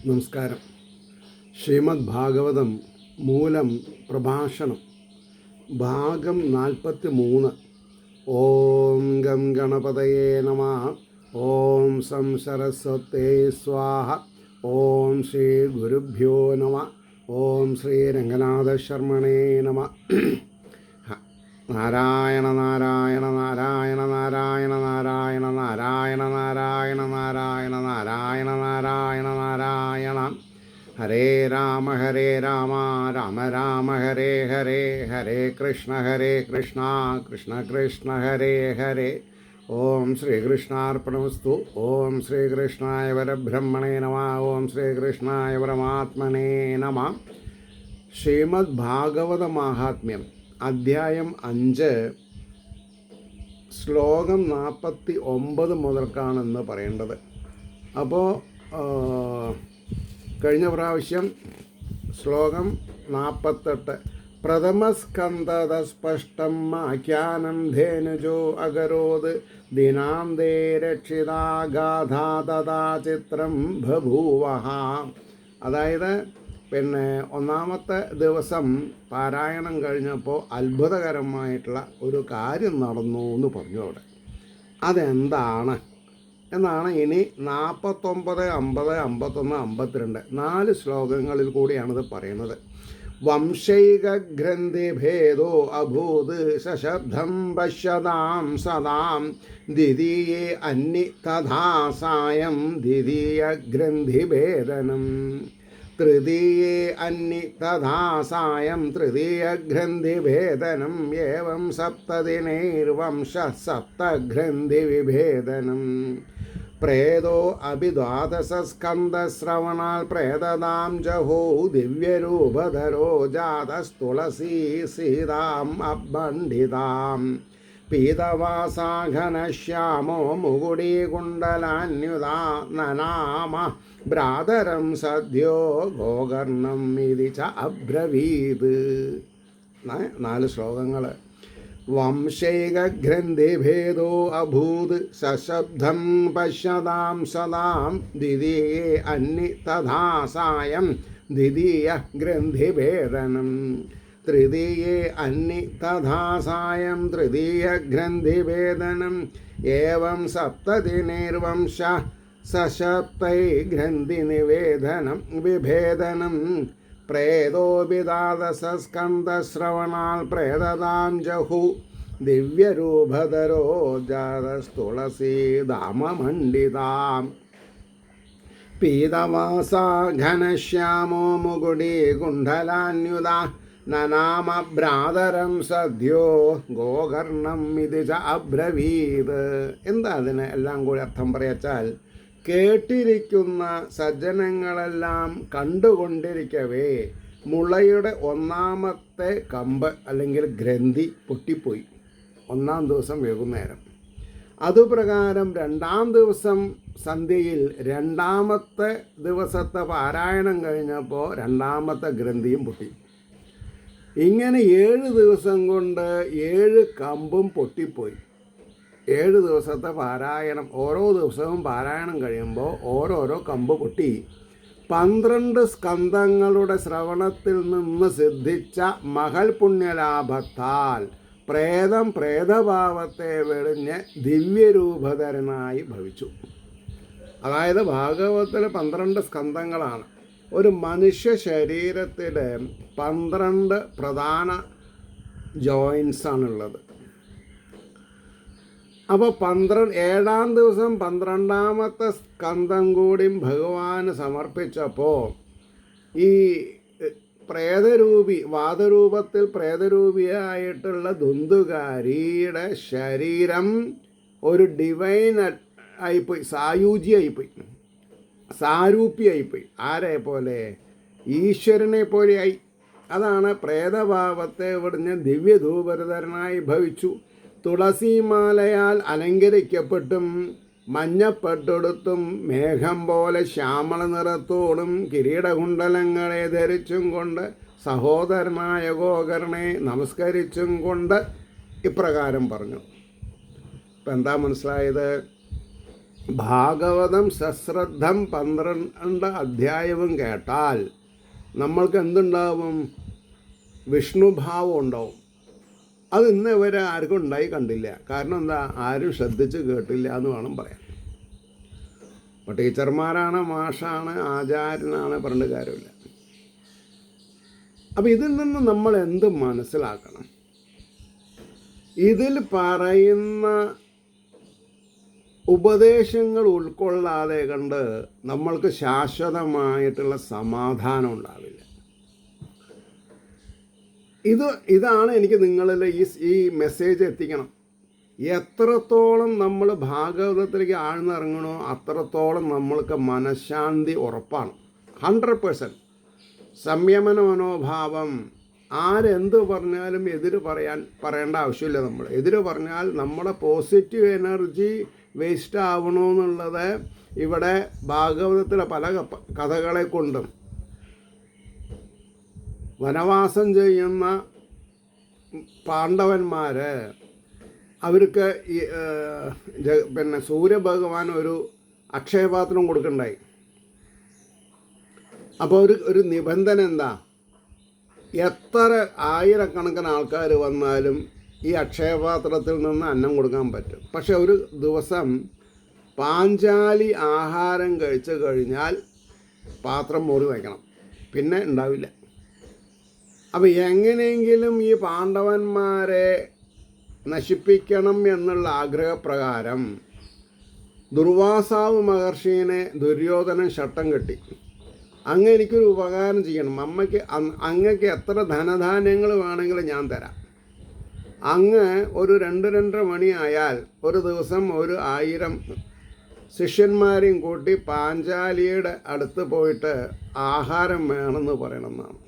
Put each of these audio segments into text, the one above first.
നമസ്കാരം. ശ്രീമദ് ഭാഗവതം മൂലം പ്രഭാഷണം ഭാഗം 43. ഓം ഗം ഗണപതയേ നമഃ. ഓം സം സരസ്വതേ സ്വാഹ. ഓം ശ്രീ ഗുരുഭ്യോ നമഃ. ഓം ശ്രീ രംഗനാഥശർമ്മണേ നമഃ. നാരായണ നാരായണ നാരായണ നാരായണ നാരായണ നാരായണ നാരായണ നാരായണ നാരായണ നാരായണ നാരായണ. ഹരേ രാമ രാമ രാമ ഹരേ ഹരേ, ഹരേ കൃഷ്ണ കൃഷ്ണ കൃഷ്ണ ഹരേ ഹരേ. ഓം ശ്രീകൃഷ്ണാർപ്പണമസ്തു. ഓം ശ്രീകൃഷ്ണായ പരബ്രഹ്മണേ നമഃ. ഓം ശ്രീകൃഷ്ണായ പരമാത്മനേ നമഃ. ശ്രീമദ് ഭാഗവത മാഹാത്മ്യം അധ്യായം 5 ശ്ലോകം 49 മുതൽക്കാണെന്ന് പറയേണ്ടത്. അപ്പോൾ കഴിഞ്ഞ പ്രാവശ്യം ശ്ലോകം 48 പ്രഥമസ്കന്ധത സ്പഷ്ടം ആഖ്യാനം ധേനുജോ അകരോത് ദിനാന്തേ രക്ഷിതാഗാധാ തഥാ ചിത്രം ബഭൂവഃ. അതായത് ഒന്നാമത്തെ ദിവസം പാരായണം കഴിഞ്ഞപ്പോൾ അത്ഭുതകരമായിട്ടുള്ള ഒരു കാര്യം നടന്നു എന്ന് പറഞ്ഞു. അവിടെ അതെന്താണ് എന്നാണ് ഇനി 49, 50, 51, 52 4 ശ്ലോകങ്ങളിൽ കൂടിയാണിത് പറയുന്നത്. വംശൈകഗ്രന്ഥിഭേദോ അഭൂത് സശബ്ദം പശ്യതാം സദാം ദ്വിതീയേ അന്നി തഥാ സായം ദ്വിതീയഗ്രന്ഥിഭേദനം തൃതീയേ അന്നി തഥാ സായം തൃതീയഗ്രന്ഥിഭേദനം ഏവം സപ്തദിനൈർവംശ സപ്തഗ്രന്ഥിവിഭേദനം. പ്രേതോ അഭിദ്വാദശസ്കന്ധശ്രവണാൽ പ്രേതതാം ജഹോ ദിവ്യരൂപധരോ ജാതസ്തുളസീ സീതാം അബ്ബണ്ഡിതാം പീതവാസാഘനശ്യാമോ മുകുടീകുണ്ടലാന്യുതാ നനാമ ഭ്രാതരം സദ്യോ ഗോകർണം ഇതി ച അബ്രവീത്. 4 ശ്ലോകങ്ങൾ. വംശൈകഗ്രന്ഥിഭേദോ അഭൂത് സശബ്ദം പശ്യതാം സദാം ദ്വിതീയേ അന്നി തഥാ സായം ദ്വിതീയ ഗ്രന്ഥിഭേദനം തൃതീയേ അന്നി തഥാ സായം തൃതീയഗ്രന്ഥിഭേദനം ഏവം സപ്തദിനൈർവംശ സശബ്ദൈ ഗ്രന്ഥിനിവേദനം വിഭേദനം. പ്രേതോപിതാദശസ്കന്ധശ്രവണാൽ പ്രേതതാം ജഹു ദിവ്യരൂപധരോ ജാതസ്തുളസീദാമമണ്ഡിതാം പീതവാസാ ഘനശ്യാമോ മുകുടീ കുണ്ഡലാന്യുതാ നനാമ ഭ്രാതരം സദ്യോ ഗോകർണം ഇതി ച അബ്രവീത്. എന്താ അതിന് എല്ലാം കൂടി അർത്ഥം പറയാച്ചാൽ, കേട്ടിരിക്കുന്ന സജ്ജനങ്ങളെല്ലാം കണ്ടുകൊണ്ടിരിക്കവേ മുളയുടെ ഒന്നാമത്തെ കമ്പ് അല്ലെങ്കിൽ ഗ്രന്ഥി പൊട്ടിപ്പോയി 1-ാം ദിവസം വൈകുന്നേരം. അതുപ്രകാരം 2-ാം ദിവസം സന്ധ്യയിൽ 2-ാമത്തെ ദിവസത്തെ പാരായണം കഴിഞ്ഞപ്പോൾ 2-ാമത്തെ ഗ്രന്ഥിയും പൊട്ടി. ഇങ്ങനെ 7 ദിവസം കൊണ്ട് 7 കമ്പും പൊട്ടിപ്പോയി. 7 ദിവസത്തെ പാരായണം, ഓരോ ദിവസവും പാരായണം കഴിയുമ്പോൾ ഓരോരോ കമ്പ് പൊട്ടി. 12 സ്കന്ധങ്ങളുടെ ശ്രവണത്തിൽ നിന്ന് സിദ്ധിച്ച മഹൽ പുണ്യലാഭത്താൽ പ്രേതഭാവത്തെ വെടിഞ്ഞ് ദിവ്യരൂപധരനായി ഭവിച്ചു. അതായത് ഭാഗവതത്തിൽ 12 സ്കന്ധങ്ങളാണ്. ഒരു മനുഷ്യ ശരീരത്തിൽ 12 പ്രധാന ജോയിൻസാണുള്ളത്. അപ്പോൾ 7-ാം ദിവസം 12-ാമത്തെ സ്കന്ധം കൂടി ഭഗവാന് സമർപ്പിച്ചപ്പോൾ ഈ വാദരൂപത്തിൽ പ്രേതരൂപിയായിട്ടുള്ള ധുന്തുകാരിയുടെ ശരീരം ഒരു ഡിവൈൻ ആയിപ്പോയി, സാരൂപ്യായിപ്പോയി. ആരെ പോലെ? ഈശ്വരനെ പോലെയായി. അതാണ് പ്രേതഭാവത്തെ ഇവിടുന്ന് ദിവ്യധൂപരധരനായി ഭവിച്ചു. തുളസിമാലയാൽ അലങ്കരിക്കപ്പെട്ടും മഞ്ഞപ്പെട്ടെടുത്തും മേഘം പോലെ ശ്യാമള നിറത്തോടും കിരീടകുണ്ടലങ്ങളെ ധരിച്ചും കൊണ്ട് സഹോദരനായ ഗോകർണനെ നമസ്കരിച്ചും കൊണ്ട് ഇപ്രകാരം പറഞ്ഞു. ഇപ്പം എന്താ മനസ്സിലായത്? ഭാഗവതം സശ്രദ്ധം 12 അധ്യായവും കേട്ടാൽ നമ്മൾക്ക് എന്തുണ്ടാവും? വിഷ്ണുഭാവം ഉണ്ടാവും. അത് ഇന്ന് വരെ ആർക്കും ഉണ്ടായി കണ്ടില്ല. കാരണം എന്താ? ആരും ശ്രദ്ധിച്ച് കേട്ടില്ല എന്ന് വേണം പറയാൻ. അപ്പോൾ ടീച്ചർമാരാണ്, മാഷാണ്, ആചാര്യനാണ്, പറഞ്ഞിട്ട് കാര്യമില്ല. അപ്പോൾ ഇതിൽ നിന്ന് നമ്മൾ എന്ത് മനസ്സിലാക്കണം? ഇതിൽ പറയുന്ന ഉപദേശങ്ങൾ ഉൾക്കൊള്ളാതെ കണ്ട് നമ്മൾക്ക് ശാശ്വതമായിട്ടുള്ള സമാധാനം ഉണ്ടാവില്ല. ഇതാണ് എനിക്ക് നിങ്ങളിൽ ഈ മെസ്സേജ് എത്തിക്കണം. എത്രത്തോളം നമ്മൾ ഭാഗവതത്തിലേക്ക് ആഴ്ന്നിറങ്ങണോ അത്രത്തോളം നമ്മൾക്ക് മനഃശാന്തി ഉറപ്പാണ്. 100% സംയമന മനോഭാവം. ആരെന്ത് പറഞ്ഞാലും പറയേണ്ട ആവശ്യമില്ല. നമ്മൾ എതിര് പറഞ്ഞാൽ നമ്മുടെ പോസിറ്റീവ് എനർജി വേസ്റ്റ് ആവണമെന്നുള്ളത് ഇവിടെ ഭാഗവതത്തിലെ പല കഥകളെ കൊണ്ടും വനവാസം ചെയ്യുന്ന പാണ്ഡവന്മാർ അവർക്ക് സൂര്യഭഗവാൻ ഒരു അക്ഷയപാത്രം കൊടുക്കണ്ടായി. അപ്പോൾ ഒരു നിബന്ധന എന്താ? എത്ര ആയിരക്കണക്കിന് ആൾക്കാർ വന്നാലും ഈ അക്ഷയപാത്രത്തിൽ നിന്ന് അന്നം കൊടുക്കാൻ പറ്റും. പക്ഷെ ഒരു ദിവസം പാഞ്ചാലി ആഹാരം കഴിച്ചു കഴിഞ്ഞാൽ പാത്രം മൂടി വയ്ക്കണം, പിന്നെ ഉണ്ടാവില്ല. അപ്പോൾ എങ്ങനെയെങ്കിലും ഈ പാണ്ഡവന്മാരെ നശിപ്പിക്കണം എന്നുള്ള ആഗ്രഹപ്രകാരം ദുർവാസാവ് മഹർഷീനെ ദുര്യോധനൻ ശട്ടം കെട്ടി. അങ്ങ് എനിക്കൊരു ഉപകാരം ചെയ്യണം, അങ്ങക്ക് എത്ര ധനധാന്യങ്ങൾ വേണമെങ്കിലും ഞാൻ തരാം. അങ്ങ് ഒരു 2-2:30 മണിയായാൽ ഒരു ദിവസം 1000 ശിഷ്യന്മാരെയും കൂട്ടി പാഞ്ചാലിയുടെ അടുത്ത് പോയിട്ട് ആഹാരം വേണമെന്ന് പറയണമെന്നാണ്.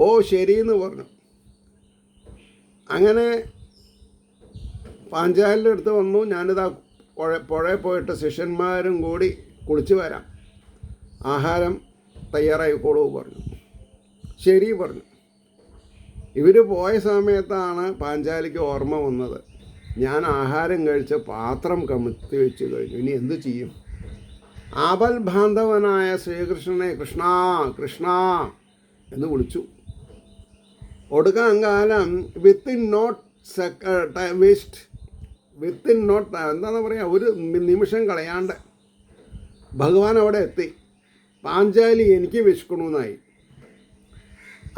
ഓ ശരിയെന്ന് പറഞ്ഞു. അങ്ങനെ പാഞ്ചാലിയുടെ അടുത്ത് വന്നു. ഞാനിതാ പുഴയിൽ പോയിട്ട് ശിഷ്യന്മാരും കൂടി കുളിച്ച് വരാം, ആഹാരം തയ്യാറായിക്കോളൂ പറഞ്ഞു. ശരി പറഞ്ഞു. ഇവർ പോയ സമയത്താണ് പാഞ്ചാലിക്ക് ഓർമ്മ വന്നത്, ഞാൻ ആഹാരം കഴിച്ച് പാത്രം കമത്തി വെച്ച് കഴിഞ്ഞു, ഇനി എന്ത് ചെയ്യും? ആപൽബാന്ധവനായ ശ്രീകൃഷ്ണനെ കൃഷ്ണ കൃഷ്ണ എന്ന് വിളിച്ചു. ഒടുക്കാൻ കാലം വിത്തിൻ നോട്ട് എന്താണെന്ന് പറയുക, ഒരു നിമിഷം കളയാണ്ട് ഭഗവാൻ അവിടെ എത്തി. പാഞ്ചാലി എനിക്ക് വിശക്കണമെന്നായി.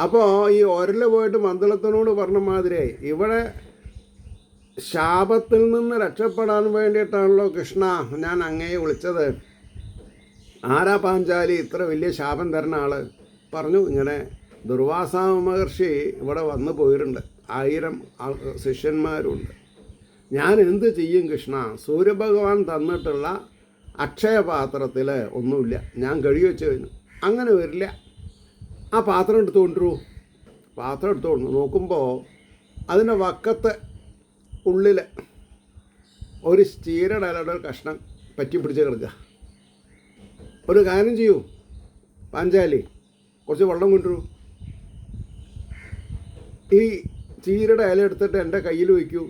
അപ്പോൾ ഈ ഒരൽ പോയിട്ട് മന്ദളത്തിനോട് പറഞ്ഞ മാതിരിയായി. ഇവിടെ ശാപത്തിൽ നിന്ന് രക്ഷപ്പെടാൻ വേണ്ടിയിട്ടാണല്ലോ കൃഷ്ണ ഞാൻ അങ്ങയെ വിളിച്ചത്. ആരാ പാഞ്ചാലി ഇത്ര വലിയ ശാപം തരുന്ന ആൾ? പറഞ്ഞു, ഇങ്ങനെ ദുർവാസാ മഹർഷി ഇവിടെ വന്നു പോയിട്ടുണ്ട്, 1000 ശിഷ്യന്മാരുണ്ട്. ഞാൻ എന്ത് ചെയ്യും കൃഷ്ണ? സൂര്യഭഗവാൻ തന്നിട്ടുള്ള അക്ഷയപാത്രത്തിൽ ഒന്നുമില്ല, ഞാൻ കഴുകി വെച്ച് കഴിഞ്ഞു. അങ്ങനെ വരില്ല, ആ പാത്രം എടുത്തു കൊണ്ടുവരൂ. പാത്രം എടുത്തു കൊണ്ടു നോക്കുമ്പോൾ അതിൻ്റെ വക്കത്ത് ഉള്ളിൽ ഒരു ചീരയുടെ ഇലയുടെ ഒരു കഷ്ണം പറ്റി പിടിച്ച് കിടക്കുക. ഒരു കാര്യം ചെയ്യൂ പാഞ്ചാലി, കുറച്ച് വെള്ളം കൊണ്ടുവരൂ. ഈ ചീരയുടെ ഇല എടുത്തിട്ട് എൻ്റെ കയ്യിൽ വയ്ക്കൂ,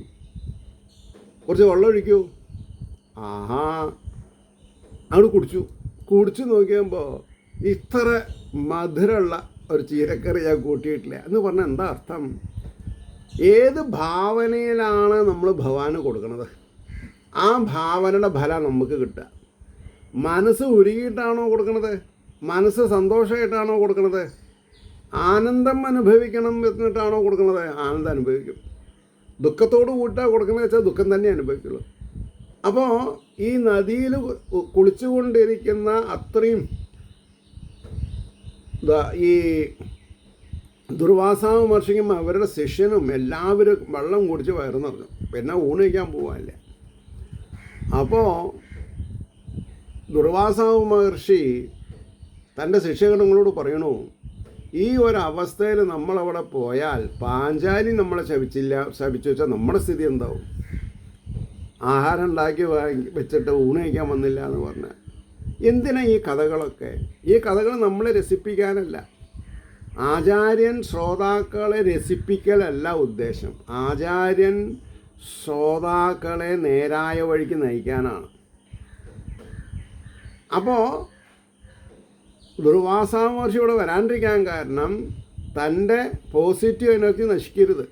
കുറച്ച് വെള്ളം ഒഴിക്കൂ. ആഹാ, അങ്ങോട്ട് കുടിച്ചു നോക്കിയപ്പോൾ ഇത്ര മധുരമുള്ള ഒരു ചീരക്കറി ഞാൻ കൂട്ടിയിട്ടില്ല എന്ന് പറഞ്ഞാൽ എന്താ അർത്ഥം? ഏത് ഭാവനയിലാണ് നമ്മൾ ഭഗവാന് കൊടുക്കുന്നത്, ആ ഭാവനയുടെ ഫലം നമുക്ക് കിട്ടുക. മനസ്സ് ഉരുകിയിട്ടാണോ കൊടുക്കുന്നത്? മനസ്സ് സന്തോഷമായിട്ടാണോ കൊടുക്കുന്നത്? ആനന്ദം അനുഭവിക്കണം എന്നിട്ടാണോ കൊടുക്കുന്നത്? ആനന്ദം അനുഭവിക്കും. ദുഃഖത്തോട് കൂട്ടാണ് കൊടുക്കുന്നത് വെച്ചാൽ ദുഃഖം തന്നെ അനുഭവിക്കുള്ളൂ. അപ്പോൾ ഈ നദിയിൽ കുളിച്ചുകൊണ്ടിരിക്കുന്ന അത്രയും ഈ ദുർവാസാവ് മഹർഷിക്കും അവരുടെ ശിഷ്യനും എല്ലാവരും വെള്ളം കുടിച്ച് വയറ് നിറഞ്ഞു. പിന്നെ ഊണ് കഴിക്കാൻ പോകാനില്ല. അപ്പോൾ ദുർവാസാവ് മഹർഷി തൻ്റെ ശിഷ്യഗണങ്ങളോട് പറയണു, ഈ ഒരവസ്ഥയിൽ നമ്മളവിടെ പോയാൽ പാഞ്ചാലി നമ്മളെ ശപിച്ചു വെച്ചാൽ നമ്മുടെ സ്ഥിതി എന്താവും? ആഹാരം ഉണ്ടാക്കി വെച്ചിട്ട് ഊണ് കഴിക്കാൻ വന്നില്ല എന്ന് പറഞ്ഞാൽ എന്തിനാ ഈ കഥകളൊക്കെ? ഈ കഥകൾ നമ്മളെ രസിപ്പിക്കാനല്ല, ആചാര്യൻ ശ്രോതാക്കളെ രസിപ്പിക്കലല്ല ഉദ്ദേശം. ആചാര്യൻ ശ്രോതാക്കളെ നേരായ വഴിക്ക് നയിക്കാനാണ്. അപ്പോൾ ദുർവാസ മഹർഷി ഇവിടെ വരാണ്ടിരിക്കാൻ കാരണം തൻ്റെ പോസിറ്റീവ് എനർജി നശിക്കരുത്.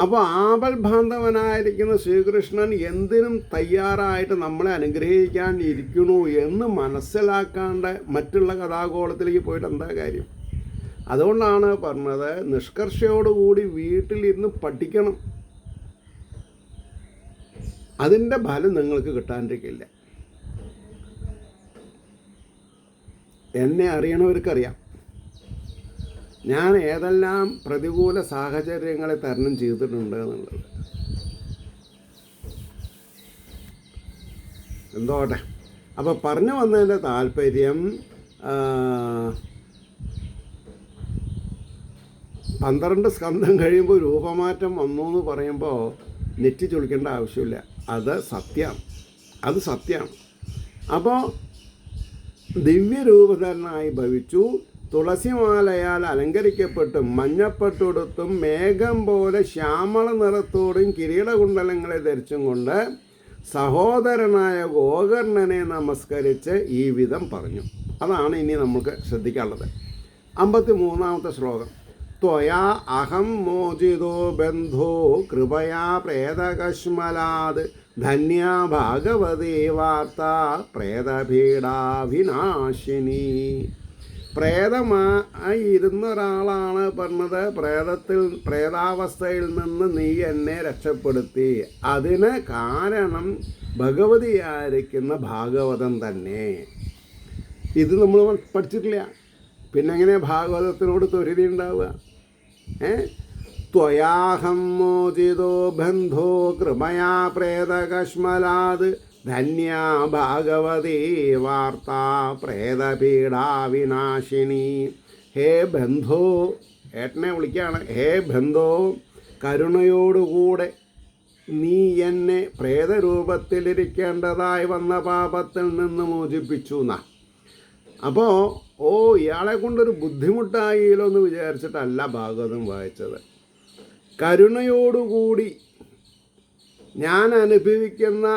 അപ്പോൾ ആപൽബാന്ധവനായിരിക്കുന്ന ശ്രീകൃഷ്ണൻ എന്തിനും തയ്യാറായിട്ട് നമ്മളെ അനുഗ്രഹിക്കാൻ ഇരിക്കണു എന്ന് മനസ്സിലാക്കാണ്ട് മറ്റുള്ള കഥാഗോളത്തിലേക്ക് പോയിട്ട് എന്താ കാര്യം? അതുകൊണ്ടാണ് പറഞ്ഞത്, നിഷ്കർഷയോടുകൂടി വീട്ടിലിരുന്ന് പഠിക്കണം. അതിൻ്റെ ഫലം നിങ്ങൾക്ക് കിട്ടാണ്ടിരിക്കില്ല. എന്നെ അറിയണവർക്കറിയാം ഞാൻ ഏതെല്ലാം പ്രതികൂല സാഹചര്യങ്ങളെ തരണം ചെയ്തിട്ടുണ്ട് എന്നുള്ളത്. എന്തോട്ടെ, അപ്പോൾ പറഞ്ഞു വന്നതിൻ്റെ താല്പര്യം 12 സ്കന്ധം കഴിയുമ്പോൾ രൂപമാറ്റം വന്നു എന്ന് പറയുമ്പോൾ നെറ്റി ചൊളിക്കേണ്ട ആവശ്യമില്ല. അത് സത്യമാണ്. അപ്പോൾ ദിവ്യരൂപധരനായി ഭവിച്ചു. തുളസിമാലയാൽ അലങ്കരിക്കപ്പെട്ടും മഞ്ഞപ്പട്ടുടുത്തും മേഘം പോലെ ശ്യാമള നിറത്തോടും കിരീടകുണ്ടലങ്ങളെ ധരിച്ചും കൊണ്ട് സഹോദരനായ ഗോകർണനെ നമസ്കരിച്ച് ഈ വിധം പറഞ്ഞു. അതാണ് ഇനി നമുക്ക് ശ്രദ്ധിക്കാനുള്ളത്. 53-ാമത്തെ ശ്ലോകം. ത്വയാ അഹം മോചിതോ ബന്ധോ കൃപയാ പ്രേതകശ്മലാത് ധന്യാ ഭാഗവതീ വാർത്ത പ്രേതപീഡാവിനാശിനി. പ്രേതമായിരുന്ന ഒരാളാണ് പറഞ്ഞത്, പ്രേതാവസ്ഥയിൽ നിന്ന് നീ എന്നെ രക്ഷപ്പെടുത്തി. അതിന് കാരണം ഭഗവതിയായിരിക്കുന്ന ഭാഗവതം തന്നെ. ഇത് നമ്മൾ പഠിച്ചിട്ടില്ല. പിന്നെ എങ്ങനെ ഭാഗവതത്തിനോട് ത്വരിതി ഉണ്ടാവുക? ത്വയാഹം മോചിതോ ബന്ധോ കൃപയാ പ്രേതകശ്മലാത് ധന്യാ ഭാഗവതീ വാർത്ത പ്രേതപീഡാവിനാശിനി. ഹേ ബന്ധോ, ഏട്ടനെ വിളിക്കുകയാണ്. ഹേ ബന്ധോ, കരുണയോടുകൂടെ നീ എന്നെ പ്രേതരൂപത്തിലിരിക്കേണ്ടതായി വന്ന പാപത്തിൽ നിന്ന് മോചിപ്പിച്ചു എന്നാ. അപ്പോൾ ഇയാളെ കൊണ്ടൊരു ബുദ്ധിമുട്ടായില്ലോ എന്ന് വിചാരിച്ചിട്ടല്ല ഭാഗവതം വായിച്ചത്. കരുണയോടുകൂടി ഞാൻ അനുഭവിക്കുന്ന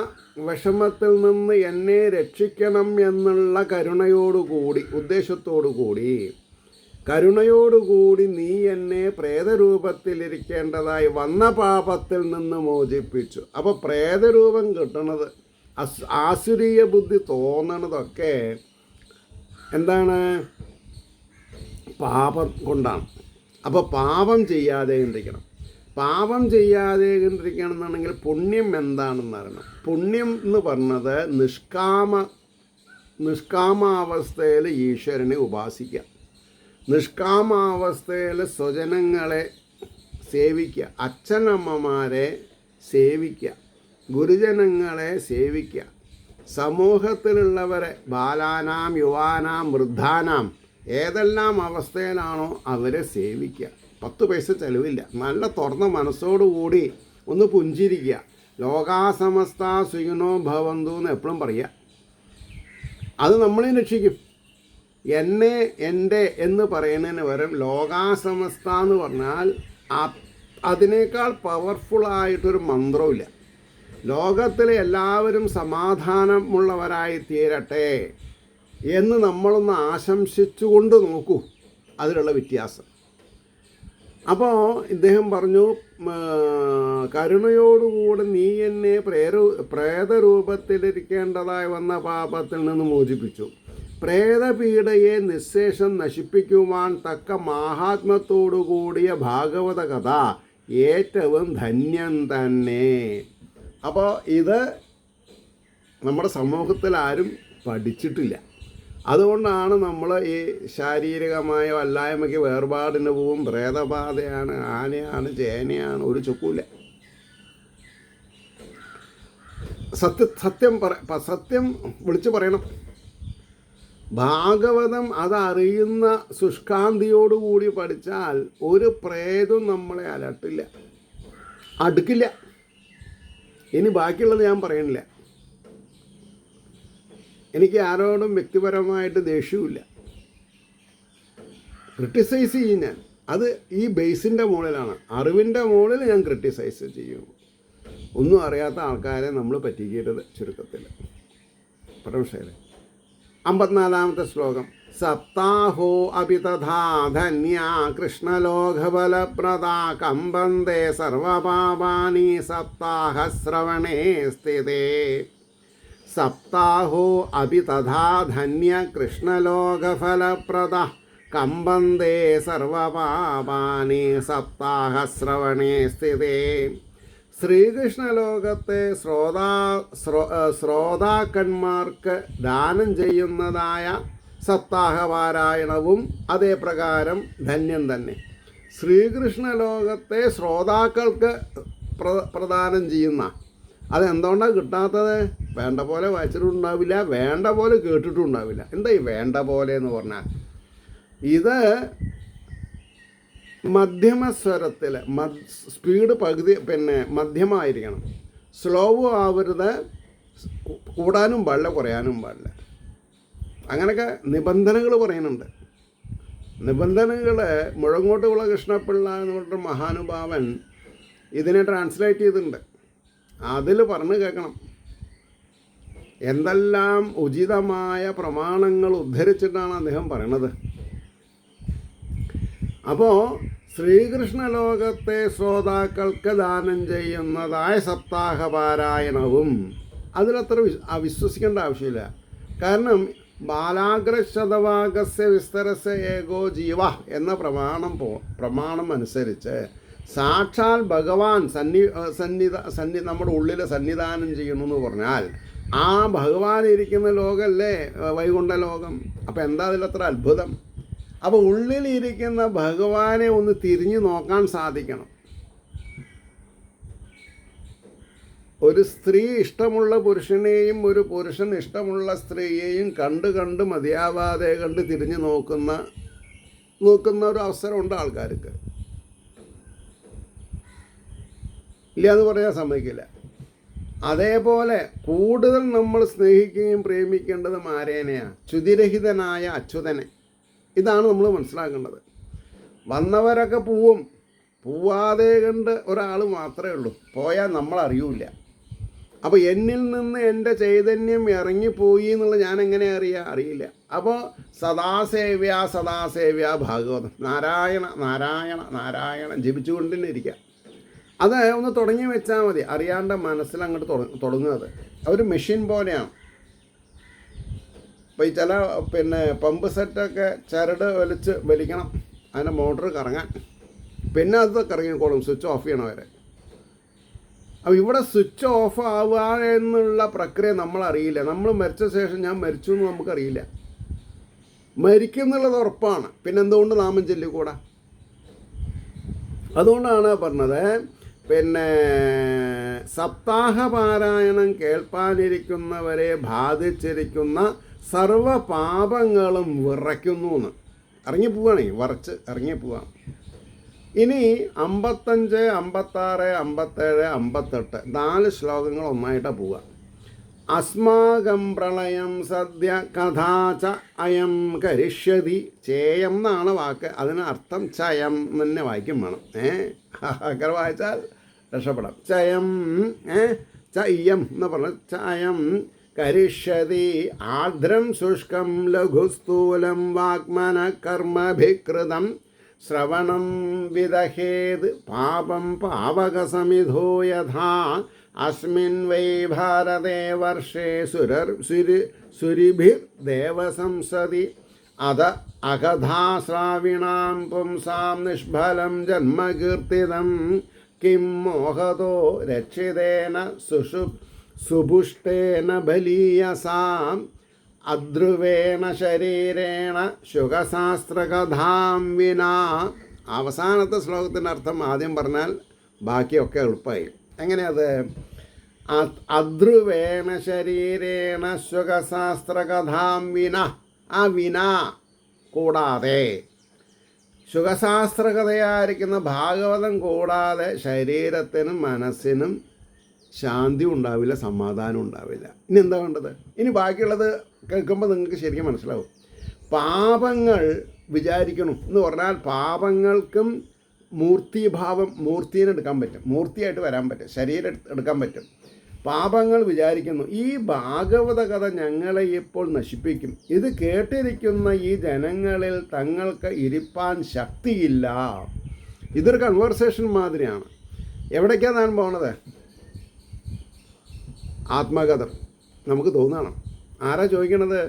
വിഷമത്തിൽ നിന്ന് എന്നെ രക്ഷിക്കണം എന്നുള്ള കരുണയോടുകൂടി നീ എന്നെ പ്രേതരൂപത്തിലിരിക്കേണ്ടതായി വന്ന പാപത്തിൽ നിന്ന് മോചിപ്പിച്ചു. അപ്പോൾ പ്രേതരൂപം കിട്ടുന്നത്, ആസുരീയ ബുദ്ധി തോന്നണതൊക്കെ എന്താണ്? പാപം കൊണ്ടാണ്. അപ്പോൾ പാപം ചെയ്യാതെ ഇരിക്കണം. പാപം ചെയ്യാതെ ഇരിക്കണം എന്നുണ്ടെങ്കിൽ പുണ്യം എന്താണെന്ന് അറിയണം. പുണ്യം എന്ന് പറഞ്ഞത് നിഷ്കാമാവസ്ഥയിൽ ഈശ്വരനെ ഉപാസിക്കുക, നിഷ്കാമാവസ്ഥയിൽ സ്വജനങ്ങളെ സേവിക്കുക, അച്ഛനമ്മമാരെ സേവിക്കുക, ഗുരുജനങ്ങളെ സേവിക്കുക, സമൂഹത്തിലുള്ളവരെ, ബാലാനാം യുവാനാം വൃദ്ധാനാം, ഏതെല്ലാം അവസ്ഥയിലാണോ അവരെ സേവിക്കുക. 10 പൈസ ചിലവില്ല. നല്ല തുറന്ന മനസ്സോടുകൂടി ഒന്ന് പുഞ്ചിരിക്കുക. ലോകാസമസ്ത സുഖിനോ ഭവന്തു എന്ന് എപ്പോഴും പറയുക. അത് നമ്മളെ രക്ഷിക്കും. എന്നെ, എൻ്റെ എന്ന് പറയുന്നതിന് പകരം ലോകാസമസ്ത എന്ന് പറഞ്ഞാൽ അതിനേക്കാൾ പവർഫുള്ളായിട്ടൊരു മന്ത്രമില്ല. ലോകത്തിലെ എല്ലാവരും സമാധാനമുള്ളവരായി തീരട്ടെ എന്ന് നമ്മളൊന്ന് ആശംസിച്ചുകൊണ്ട് നോക്കൂ അതിലുള്ള വ്യത്യാസം. അപ്പോൾ ഇദ്ദേഹം പറഞ്ഞു, കരുണയോടുകൂടി നീ എന്നെ പ്രേതരൂപത്തിലിരിക്കേണ്ടതായി വന്ന പാപത്തിൽ നിന്ന് മോചിപ്പിച്ചു. പ്രേതപീഡയെ നിശേഷം നശിപ്പിക്കുവാൻ തക്ക മാഹാത്മ്യത്തോടുകൂടിയ ഭാഗവത കഥ ഏറ്റവും ധന്യം തന്നെ. അപ്പോൾ ഇത് നമ്മുടെ സമൂഹത്തിൽ ആരും പഠിച്ചിട്ടില്ല. അതുകൊണ്ടാണ് നമ്മൾ ഈ ശാരീരികമായ വല്ലായ്മയ്ക്ക് വേർപാടിന് പോവും. പ്രേതബാധയാണ്, ആനയാണ്, ചേനയാണ്, ഒരു ചുക്കൂല. സത്യം വിളിച്ചു പറയണം. ഭാഗവതം അതറിയുന്ന ശുഷ്കാന്തിയോടുകൂടി പഠിച്ചാൽ ഒരു പ്രേതം നമ്മളെ അടുക്കില്ല. ഇനി ബാക്കിയുള്ളത് ഞാൻ പറയണില്ല. എനിക്ക് ആരോടും വ്യക്തിപരമായിട്ട് ദേഷ്യമില്ല. ക്രിട്ടിസൈസ് ചെയ്യും ഞാൻ. അത് ഈ ബേസിൻ്റെ മുകളിലാണ്, അറിവിൻ്റെ മുകളിൽ ഞാൻ ക്രിട്ടിസൈസ് ചെയ്യും. ഒന്നും അറിയാത്ത ആൾക്കാരെ നമ്മൾ പറ്റിക്കരുത് ചുരുക്കത്തിൽ. പരമശൈലി. 54-ാമത്തെ ശ്ലോകം. സപ്താഹോ അപി തഥാ ധന്യാ കൃഷ്ണലോകഫലപ്രദാ കമ്പന്തേ സർവപാപാനി സപ്താഹശ്രവണേ സ്ഥിതേ. സപ്താഹോ അപി തഥാ ധന്യ കൃഷ്ണലോകഫലപ്രദ കമ്പന്തേ സർവപാപാനി സപ്താഹശ്രവണേ സ്ഥിതേ. ശ്രീകൃഷ്ണലോകത്തെ ശ്രോതാക്കന്മാർക്ക് ദാനം ചെയ്യുന്നതായ സപ്താഹപാരായണവും അതേ പ്രകാരം ധന്യം തന്നെ. ശ്രീകൃഷ്ണലോകത്തെ ശ്രോതാക്കൾക്ക് പ്രദാനം ചെയ്യുന്ന അതെന്തുകൊണ്ടാണ് കിട്ടാത്തത്? വേണ്ട പോലെ വായിച്ചിട്ടുണ്ടാവില്ല, വേണ്ട പോലെ കേട്ടിട്ടുണ്ടാവില്ല. എന്താ ഈ വേണ്ട പോലെ എന്ന് പറഞ്ഞാൽ? ഇത് മധ്യമസ്വരത്തിൽ സ്പീഡ് പകുതി മധ്യമായിരിക്കണം. സ്ലോവും ആവരുത്, കൂടാനും പാടില്ല, കുറയാനും പാടില്ല. അങ്ങനെയൊക്കെ നിബന്ധനകൾ പറയുന്നുണ്ട്. നിബന്ധനകൾ മുഴങ്ങോട്ടുകുള കൃഷ്ണപിള്ള എന്ന് പറഞ്ഞിട്ട് മഹാനുഭാവൻ ഇതിനെ ട്രാൻസ്ലേറ്റ് ചെയ്തിട്ടുണ്ട്. അതിൽ പറഞ്ഞു കേൾക്കണം. എന്തെല്ലാം ഉചിതമായ പ്രമാണങ്ങൾ ഉദ്ധരിച്ചിട്ടാണ് അദ്ദേഹം പറയണത്. അപ്പോൾ ശ്രീകൃഷ്ണലോകത്തെ ശ്രോതാക്കൾക്ക് ദാനം ചെയ്യുന്നതായ സപ്താഹപാരായണവും അതിലത്ര വിശ്വസിക്കേണ്ട ആവശ്യമില്ല. കാരണം ബാലാഗ്രശതവാഗസ്യ വിസ്തരസ്യ ഏകോ ജീവ എന്ന പ്രമാണം അനുസരിച്ച് സാക്ഷാൽ ഭഗവാൻ നമ്മുടെ ഉള്ളിൽ സന്നിധാനം ചെയ്യണമെന്ന് പറഞ്ഞാൽ ആ ഭഗവാൻ ഇരിക്കുന്ന ലോകമല്ലേ വൈകുണ്ഠ ലോകം. അപ്പോൾ എന്താ അതിലത്ര അത്ഭുതം? അപ്പോൾ ഉള്ളിലിരിക്കുന്ന ഭഗവാനെ ഒന്ന് തിരിഞ്ഞു നോക്കാൻ സാധിക്കണം. ഒരു സ്ത്രീ ഇഷ്ടമുള്ള പുരുഷനെയും ഒരു പുരുഷൻ ഇഷ്ടമുള്ള സ്ത്രീയെയും കണ്ട് മതിയാവാതെ കണ്ട് തിരിഞ്ഞു നോക്കുന്ന ഒരു അവസരമുണ്ട് ആൾക്കാർക്ക്. ഇല്ല എന്ന് പറയാൻ സമ്മതിക്കില്ല. അതേപോലെ കൂടുതൽ നമ്മൾ സ്നേഹിക്കുകയും പ്രേമിക്കേണ്ടതും ആരേനെയാണ്? ച്യുതിരഹിതനായ അച്യുതനെ. ഇതാണ് നമ്മൾ മനസ്സിലാക്കേണ്ടത്. വന്നവരൊക്കെ പോവാതെ കണ്ട് ഒരാൾ മാത്രമേ ഉള്ളൂ. പോയാൽ നമ്മളറിയൂല. അപ്പോൾ എന്നിൽ നിന്ന് എൻ്റെ ചൈതന്യം ഇറങ്ങിപ്പോയി എന്നുള്ളത് ഞാൻ എങ്ങനെ അറിയില്ല. അപ്പോൾ സദാസേവ്യ ഭാഗവതം നാരായണ നാരായണ നാരായണ ജപിച്ചുകൊണ്ട് തന്നെ ഇരിക്കുക. അത് ഒന്ന് തുടങ്ങി വെച്ചാൽ മതി. അറിയാണ്ട് മനസ്സിൽ അങ്ങോട്ട് തുടങ്ങുന്നത് ഒരു മെഷീൻ പോലെയാണ്. അപ്പോൾ ഈ ചില പമ്പ് സെറ്റൊക്കെ ചരട് വലിക്കണം, അതിൻ്റെ മോട്ടർ കറങ്ങാൻ. പിന്നെ അത് കറങ്ങിക്കോളും, സ്വിച്ച് ഓഫ് ചെയ്യണം വരെ. അപ്പോൾ ഇവിടെ സ്വിച്ച് ഓഫ് ആവുക എന്നുള്ള പ്രക്രിയ നമ്മളറിയില്ല. നമ്മൾ മരിച്ച ശേഷം ഞാൻ മരിച്ചു എന്ന് നമുക്കറിയില്ല. മരിക്കുന്നുള്ളത് ഉറപ്പാണ്. പിന്നെ എന്തുകൊണ്ട് നാമം ചൊല്ലിക്കൂടാ? അതുകൊണ്ടാണ് പറഞ്ഞത് സപ്താഹപാരായണം കേൾപ്പാനിരിക്കുന്നവരെ ബാധിച്ചിരിക്കുന്ന സർവ പാപങ്ങളും വിറയ്ക്കുന്നു എന്ന് ഇറങ്ങിപ്പോവാണേ, വറച്ച് ഇറങ്ങിപ്പോവാണ്. ഇനി 55, 56, 57, 58 4 ശ്ലോകങ്ങൾ ഒന്നായിട്ടാണ് പോവുക. അസ്മാകം പ്രളയം സദ്യ കഥാച അയം കരിഷ്യതി. ചേയം എന്നാണ് വാക്ക്, അതിന് അർത്ഥം ചയം തന്നെ വായിക്കും വേണം. അങ്ങനെ വായിച്ചാൽ രക്ഷപ്പെടാം. ചയം ചയ്യം എന്ന് പറഞ്ഞാൽ ചയം കരിഷ്യതി. ആർദ്രം ശുഷ്കം ലഘുസ്ഥൂലം വാഗ്മന കർമ്മഭികൃതം ശ്രവണം വിദഹേത് പാപം പാവകസമിധോ യഥാ അസ്മിൻ വൈ ഭാരതേ വർഷേ സുരിഭിർദേവസംസതി അത അകഥാശ്രാവിണാം പുംസാം നിഷ്ഫലം ജന്മകീർത്തിതം കിം മോഹതോ രക്ഷിതേന സുപുഷ്ടേന ബലീയസാം അധ്രുവേണ ശരീരേണ ശുഖശാസ്ത്രകഥാം വിനാ. അവസാനത്തെ ശ്ലോകത്തിൻ്റെ അർത്ഥം ആദ്യം പറഞ്ഞാൽ ബാക്കിയൊക്കെ എളുപ്പമായി. എങ്ങനെയത്? അധ്രുവേണ ശരീരേണ ശുഖശാസ്ത്രകഥാം വിന. ആ വിന കൂടാതെ, സുഖശാസ്ത്രകഥയായിരിക്കുന്ന ഭാഗവതം കൂടാതെ ശരീരത്തിനും മനസ്സിനും ശാന്തി ഉണ്ടാവില്ല, സമാധാനം ഉണ്ടാവില്ല. ഇനി എന്താ വേണ്ടത്? ഇനി ബാക്കിയുള്ളത് കേൾക്കുമ്പോൾ നിങ്ങൾക്ക് ശരിക്കും മനസ്സിലാവും. പാപങ്ങൾ വിചാരിക്കണം എന്ന് പറഞ്ഞാൽ പാപങ്ങൾക്കും മൂർത്തീനെ എടുക്കാൻ പറ്റും, മൂർത്തിയായിട്ട് വരാൻ പറ്റും, ശരീരം എടുക്കാൻ പറ്റും. പാപങ്ങൾ വിചാരിക്കുന്നു. ഈ ഭാഗവത കഥ ഞങ്ങളെ ഇപ്പോൾ നശിപ്പിക്കും. ഇത് കേട്ടിരിക്കുന്ന ഈ ജനങ്ങളിൽ തങ്ങൾക്ക് ഇരിപ്പാൻ ശക്തിയില്ല. ഇതൊരു കൺവേർസേഷൻ മാതിരിയാണ്. എവിടേക്കാണ് ഞാൻ പോണത്? ആത്മകഥം നമുക്ക് തോന്നണം. ആരാ ചോദിക്കണത്?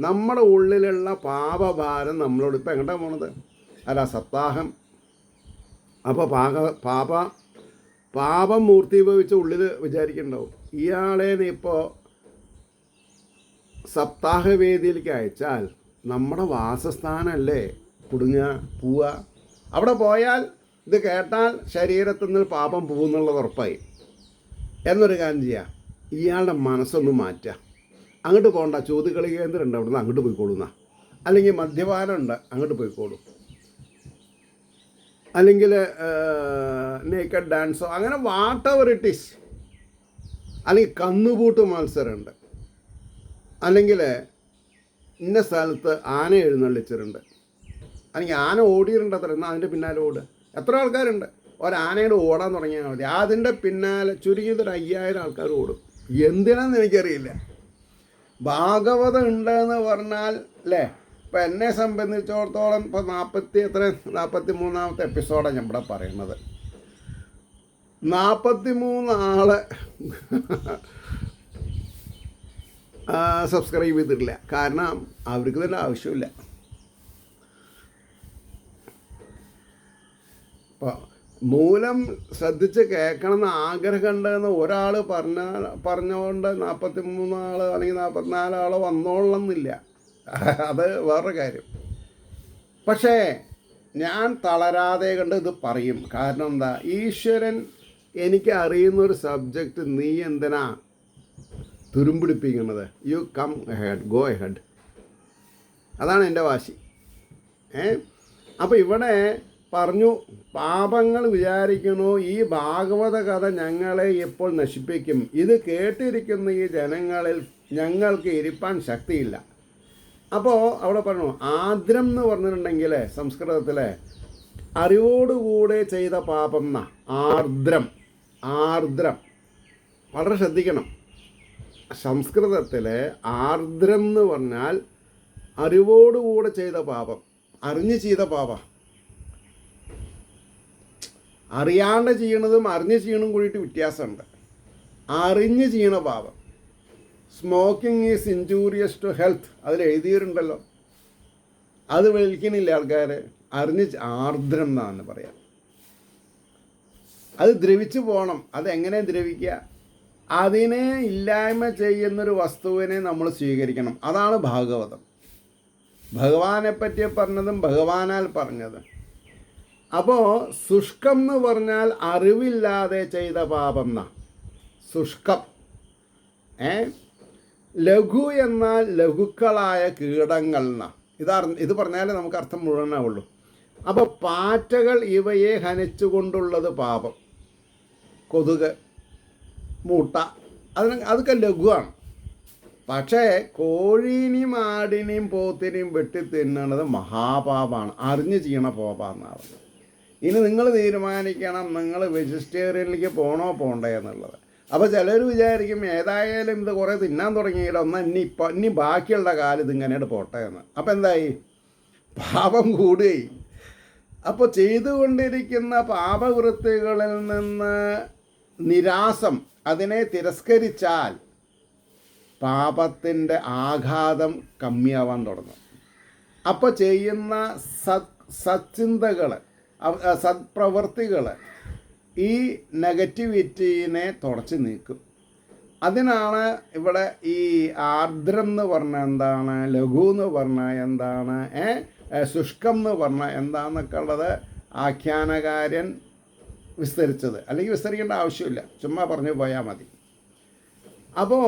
നമ്മുടെ ഉള്ളിലുള്ള പാപഭാരം നമ്മളോട് ഇപ്പം എങ്ങോട്ടാണ് പോണത്? അല്ല, സപ്താഹം. അപ്പോൾ പാപം മൂർത്തീഭവിച്ച് ഉള്ളിൽ വിചാരിക്കുന്നുണ്ടാവും, ഇയാളെ ഇപ്പോൾ സപ്താഹവേദിയിലേക്ക് അയച്ചാൽ നമ്മുടെ വാസസ്ഥാനമല്ലേ കുടുങ്ങുക, പോവുക. അവിടെ പോയാൽ ഇത് കേട്ടാൽ ശരീരത്തിൽ നിന്ന് പാപം പോകുന്നുള്ളത് ഉറപ്പായി. എന്നൊരു കാര്യം ചെയ്യുക, ഇയാളുടെ മനസ്സൊന്ന് മാറ്റുക. അങ്ങോട്ട് പോകണ്ട, ചോദ്യകളി കേന്ദ്രം ഉണ്ട്, അവിടുന്ന് അങ്ങോട്ട് പോയിക്കോളുന്ന. അല്ലെങ്കിൽ മദ്യപാനം ഉണ്ട്, അങ്ങോട്ട് പോയിക്കോളും. അല്ലെങ്കിൽ നേക്കഡ് ഡാൻസോ, അങ്ങനെ വാട്ട് എവർ ഇറ്റ് ഈസ്. അല്ലെങ്കിൽ കന്നുകൂട്ട് മത്സരമുണ്ട്, അല്ലെങ്കിൽ ഇന്ന സ്ഥലത്ത് ആന എഴുന്നള്ളിച്ചിട്ടുണ്ട്, അല്ലെങ്കിൽ ആന ഓടിയിട്ടുണ്ട് അത്ര, എന്നാൽ അതിൻ്റെ പിന്നാലെ ഓടുക. എത്ര ആൾക്കാരുണ്ട്? ഒരാനയുടെ ഓടാൻ തുടങ്ങിയാൽ മതി, അതിൻ്റെ പിന്നാലെ ചുരുങ്ങിയത് 5000 ആൾക്കാർ ഓടും. എന്തിനാണെന്ന് എനിക്കറിയില്ല. ഭാഗവതം ഉണ്ടെന്ന് പറഞ്ഞാൽ അല്ലേ, ഇപ്പം എന്നെ സംബന്ധിച്ചിടത്തോളം ഇപ്പോൾ 43-ാമത്തെ എപ്പിസോഡാണ് ഞാൻ ഇവിടെ പറയുന്നത്. 43 ആള് സബ്സ്ക്രൈബ് ചെയ്തിട്ടില്ല. കാരണം അവർക്ക് തന്നെ ആവശ്യമില്ല. ഇപ്പോൾ മൂലം ശ്രദ്ധിച്ച് കേൾക്കണമെന്ന് ആഗ്രഹമുണ്ടെന്ന് ഒരാൾ പറഞ്ഞുകൊണ്ട് 43 ആൾ അല്ലെങ്കിൽ 44 ആൾ വന്നോളണമെന്നില്ല. അത് വേറൊരു കാര്യം. പക്ഷേ ഞാൻ തളരാതെ കണ്ട് ഇത് പറയും. കാരണം എന്താ? ഈശ്വരൻ എനിക്ക് അറിയുന്നൊരു സബ്ജക്റ്റ് നീ എന്തിനാ തുരുമ്പിടിപ്പിക്കുന്നത്? You come ahead, go ahead. അതാണ് എൻ്റെ വാശി. അപ്പോൾ ഇവിടെ പറഞ്ഞു, പാപങ്ങൾ വിചാരിക്കണോ ഈ ഭാഗവത കഥ ഞങ്ങളെ ഇപ്പോൾ നശിപ്പിക്കും. ഇത് കേട്ടിരിക്കുന്ന ഈ ജനങ്ങളിൽ ഞങ്ങൾക്ക് ഇരിപ്പാൻ ശക്തിയില്ല. അപ്പോൾ അവിടെ പറഞ്ഞു, ആദ്രം എന്ന് പറഞ്ഞിട്ടുണ്ടെങ്കിൽ സംസ്കൃതത്തിലെ അറിവോടുകൂടെ ചെയ്ത പാപം എന്നാ. ആർദ്രം, ആർദ്രം വളരെ ശ്രദ്ധിക്കണം. സംസ്കൃതത്തിലെ ആർദ്രം എന്ന് പറഞ്ഞാൽ അറിവോടുകൂടെ ചെയ്ത പാപം, അറിഞ്ഞ് ചെയ്ത പാപം. അറിയാണ്ട് ചെയ്യണതും അറിഞ്ഞ് ചെയ്യണതും കൂടിയിട്ട് വ്യത്യാസമുണ്ട്. അറിഞ്ഞ് ചെയ്യണ പാപം, smoking is injurious to health, അതിൽ എഴുതിയിട്ടുണ്ടല്ലോ. അത് വലിക്കണില്ല ആൾക്കാർ. അറിഞ്ഞ് ആർദ്രം എന്നാണ് പറയാം. അത് ദ്രവിച്ചു പോകണം. അതെങ്ങനെ ദ്രവിക്കുക? അതിനെ ഇല്ലായ്മ ചെയ്യുന്നൊരു വസ്തുവിനെ നമ്മൾ സ്വീകരിക്കണം. അതാണ് ഭാഗവതം. ഭഗവാനെ പറ്റി പറഞ്ഞതും ഭഗവാനാൽ പറഞ്ഞത്. അപ്പോൾ ശുഷ്കം എന്ന് പറഞ്ഞാൽ അറിവില്ലാതെ ചെയ്ത പാപം എന്നാ ശുഷ്കം. ലഘു എന്നാൽ ലഘുക്കളായ കീടങ്ങൾ എന്നാ. ഇത് പറഞ്ഞാലേ നമുക്ക് അർത്ഥം മുഴുവനാവുള്ളൂ. അപ്പോൾ പാറ്റകൾ ഇവയെ ഹനിച്ചുകൊണ്ടുള്ളത് പാപം. കൊതുക്, മൂട്ട, അതൊക്കെ ലഘുവാണ്. പക്ഷേ കോഴീനെയും ആടിനെയും പോത്തിനെയും വെട്ടി തിന്നണത് മഹാപാപമാണ്. അറിഞ്ഞ് ചെയ്യണ പാപമെന്നാണ്. ഇനി നിങ്ങൾ തീരുമാനിക്കണം നിങ്ങൾ വെജിറ്റേറിയനിലേക്ക് പോകണ്ടേ എന്നുള്ളത്. അപ്പോൾ ചിലർ വിചാരിക്കും ഏതായാലും ഇത് കുറേ തിന്നാൻ തുടങ്ങിയില്ല, ഇനി ബാക്കിയുള്ള കാലം ഇതിങ്ങനെയായിട്ട് പോട്ടെ എന്ന്. അപ്പോൾ എന്തായി? പാപം കൂടുകയും. അപ്പോൾ ചെയ്തുകൊണ്ടിരിക്കുന്ന പാപവൃത്തികളിൽ നിന്ന് നിരാസം, അതിനെ തിരസ്കരിച്ചാൽ പാപത്തിൻ്റെ ആഘാതം കമ്മിയാവാൻ തുടങ്ങും. അപ്പോൾ ചെയ്യുന്ന സത്ചിന്തകൾ, സത്പ്രവൃത്തികൾ ഈ നെഗറ്റിവിറ്റീനെ തുടച്ച് നീക്കും. അതിനാണ് ഇവിടെ ഈ ആർദ്രം എന്ന് പറഞ്ഞാൽ എന്താണ്, ലഘു എന്ന് പറഞ്ഞാൽ എന്താണ്, ശുഷ്കം എന്ന് പറഞ്ഞാൽ എന്താണെന്നൊക്കെ ഉള്ളത് ആഖ്യാനകാരൻ വിസ്തരിച്ചത്. അല്ലെങ്കിൽ വിസ്തരിക്കേണ്ട ആവശ്യമില്ല, ചുമ്മാ പറഞ്ഞു പോയാൽ മതി. അപ്പോൾ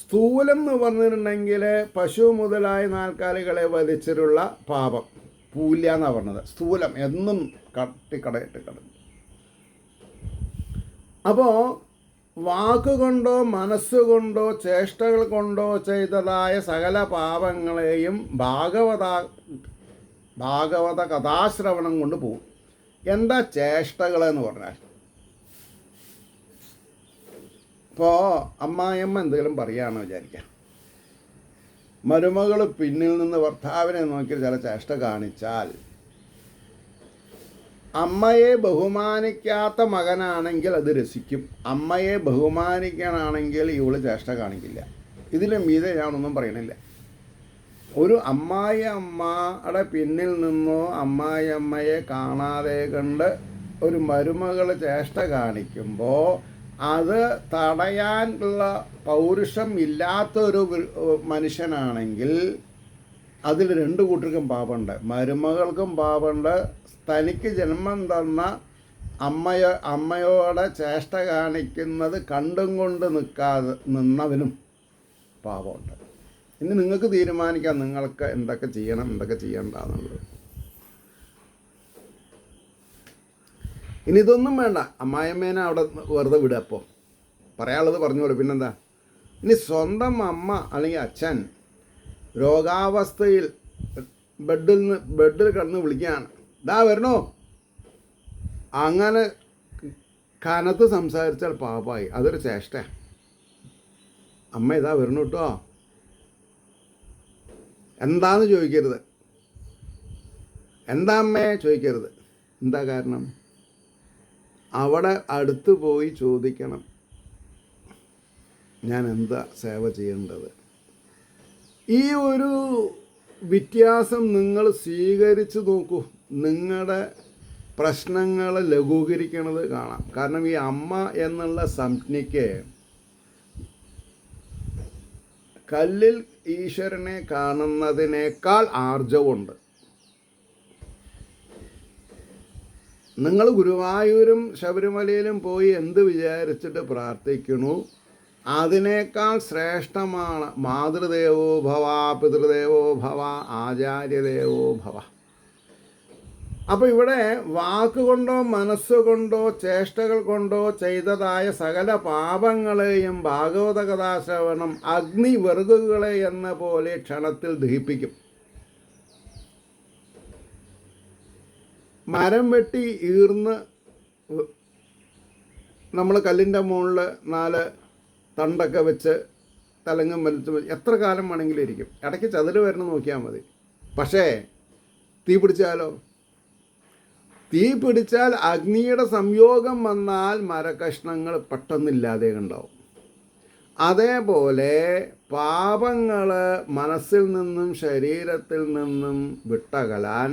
സ്ഥൂലം എന്ന് പറഞ്ഞിട്ടുണ്ടെങ്കിൽ പശു മുതലായ നാൽക്കാലികളെ വധിച്ചിട്ടുള്ള പാപം പൂല്യ എന്നാണ് പറഞ്ഞത്. സ്ഥൂലം എന്നും കട്ടിക്കടയിട്ട് കിടന്നു. അപ്പോൾ വാക്കുകൊണ്ടോ മനസ്സുകൊണ്ടോ ചേഷ്ടകൾ കൊണ്ടോ ചെയ്തതായ സകല പാപങ്ങളെയും ഭാഗവത കഥാശ്രവണം കൊണ്ട് പോകും. എന്താ ചേഷ്ടകളെന്ന് പറഞ്ഞാൽ? ഇപ്പോൾ അമ്മായിയമ്മ എന്തെങ്കിലും പറയുകയാണെന്ന് വിചാരിക്കാം, മരുമകൾ പിന്നിൽ നിന്ന് ഭർത്താവിനെ നോക്കി ചില ചേഷ്ട കാണിച്ചാൽ, അമ്മയെ ബഹുമാനിക്കാത്ത മകനാണെങ്കിൽ അത് രസിക്കും, അമ്മയെ ബഹുമാനിക്കാനാണെങ്കിൽ ഇവള് ചേഷ്ട കാണിക്കില്ല. ഇതിലും മീതെ ഞാനൊന്നും പറയണില്ല. ഒരു അമ്മായിയമ്മയുടെ പിന്നിൽ നിന്നോ അമ്മായിയമ്മയെ കാണാതെ കണ്ട് ഒരു മരുമകൾ ചേഷ്ട കാണിക്കുമ്പോൾ അത് തടയാനുള്ള പൗരുഷം ഇല്ലാത്തൊരു മനുഷ്യനാണെങ്കിൽ അതിൽ രണ്ട് കൂട്ടർക്കും പാപമുണ്ട്. മരുമകൾക്കും പാപമുണ്ട്, തനിക്ക് ജന്മം തന്ന അമ്മയോടെ ചേഷ്ട കാണിക്കുന്നത് കണ്ടും കൊണ്ട് നിന്നവനും പാപമുണ്ട്. ഇനി നിങ്ങൾക്ക് തീരുമാനിക്കാം നിങ്ങൾക്ക് എന്തൊക്കെ ചെയ്യണം എന്തൊക്കെ ചെയ്യണ്ടെന്നുള്ളത്. ഇനി ഇതൊന്നും വേണ്ട, അമ്മായിയമ്മേനെ അവിടെ വെറുതെ വിടുക. അപ്പോൾ പറയാനുള്ളത് പറഞ്ഞോളൂ, പിന്നെന്താ. ഇനി സ്വന്തം അമ്മ അല്ലെങ്കിൽ അച്ഛൻ രോഗാവസ്ഥയിൽ ബെഡിൽ കിടന്ന് വിളിക്കുകയാണ്, ഇതാ വരണോ, അങ്ങനെ കനത്ത് സംസാരിച്ചാൽ പാപമായി, അതൊരു ചേഷ്ട. അമ്മ ഇതാ വരണു കേട്ടോ, എന്താന്ന് ചോദിക്കരുത്, എന്താ അമ്മയെ ചോദിക്കരുത്. എന്താ കാരണം? അവിടെ അടുത്ത് പോയി ചോദിക്കണം, ഞാൻ എന്താ സേവ ചെയ്യേണ്ടത്. ഈ ഒരു വ്യത്യാസം നിങ്ങൾ സ്വീകരിച്ച് നോക്കൂ, നിങ്ങളുടെ പ്രശ്നങ്ങൾ ലഘൂകരിക്കണത് കാണാം. കാരണം ഈ അമ്മ എന്നുള്ള സംജ്ഞയ്ക്ക് കല്ലിൽ ഈശ്വരനെ കാണുന്നതിനേക്കാൾ ആർജവുണ്ട്. നിങ്ങൾ ഗുരുവായൂരും ശബരിമലയിലും പോയി എന്ത് വിചാരിച്ചിട്ട് പ്രാർത്ഥിക്കണു, അതിനേക്കാൾ ശ്രേഷ്ഠമാണ് മാതൃദേവോ ഭവ, പിതൃദേവോ ഭവ, ആചാര്യദേവോ ഭവ. അപ്പോൾ ഇവിടെ വാക്കുകൊണ്ടോ മനസ്സുകൊണ്ടോ ചേഷ്ടകൾ കൊണ്ടോ ചെയ്തതായ സകല പാപങ്ങളെയും ഭാഗവത കഥാശ്രവണം അഗ്നി വിറകുകളെ എന്ന പോലെ ക്ഷണത്തിൽ ദഹിപ്പിക്കും. മരം വെട്ടി ഈർന്ന് നമ്മൾ കല്ലിൻ്റെ മുകളിൽ 4 തണ്ടൊക്കെ വെച്ച് തലങ്ങും വലിച്ച് എത്ര കാലം വേണമെങ്കിലും ഇരിക്കും, ഇടയ്ക്ക് ചതിര് വരണം നോക്കിയാൽ മതി. പക്ഷേ തീ പിടിച്ചാലോ? തീ പിടിച്ചാൽ അഗ്നിയുടെ സംയോഗം വന്നാൽ മരകഷ്ണങ്ങൾ പെട്ടെന്നില്ലാതെ ഉണ്ടാവും. അതേപോലെ പാപങ്ങൾ മനസ്സിൽ നിന്നും ശരീരത്തിൽ നിന്നും വിട്ടകലാൻ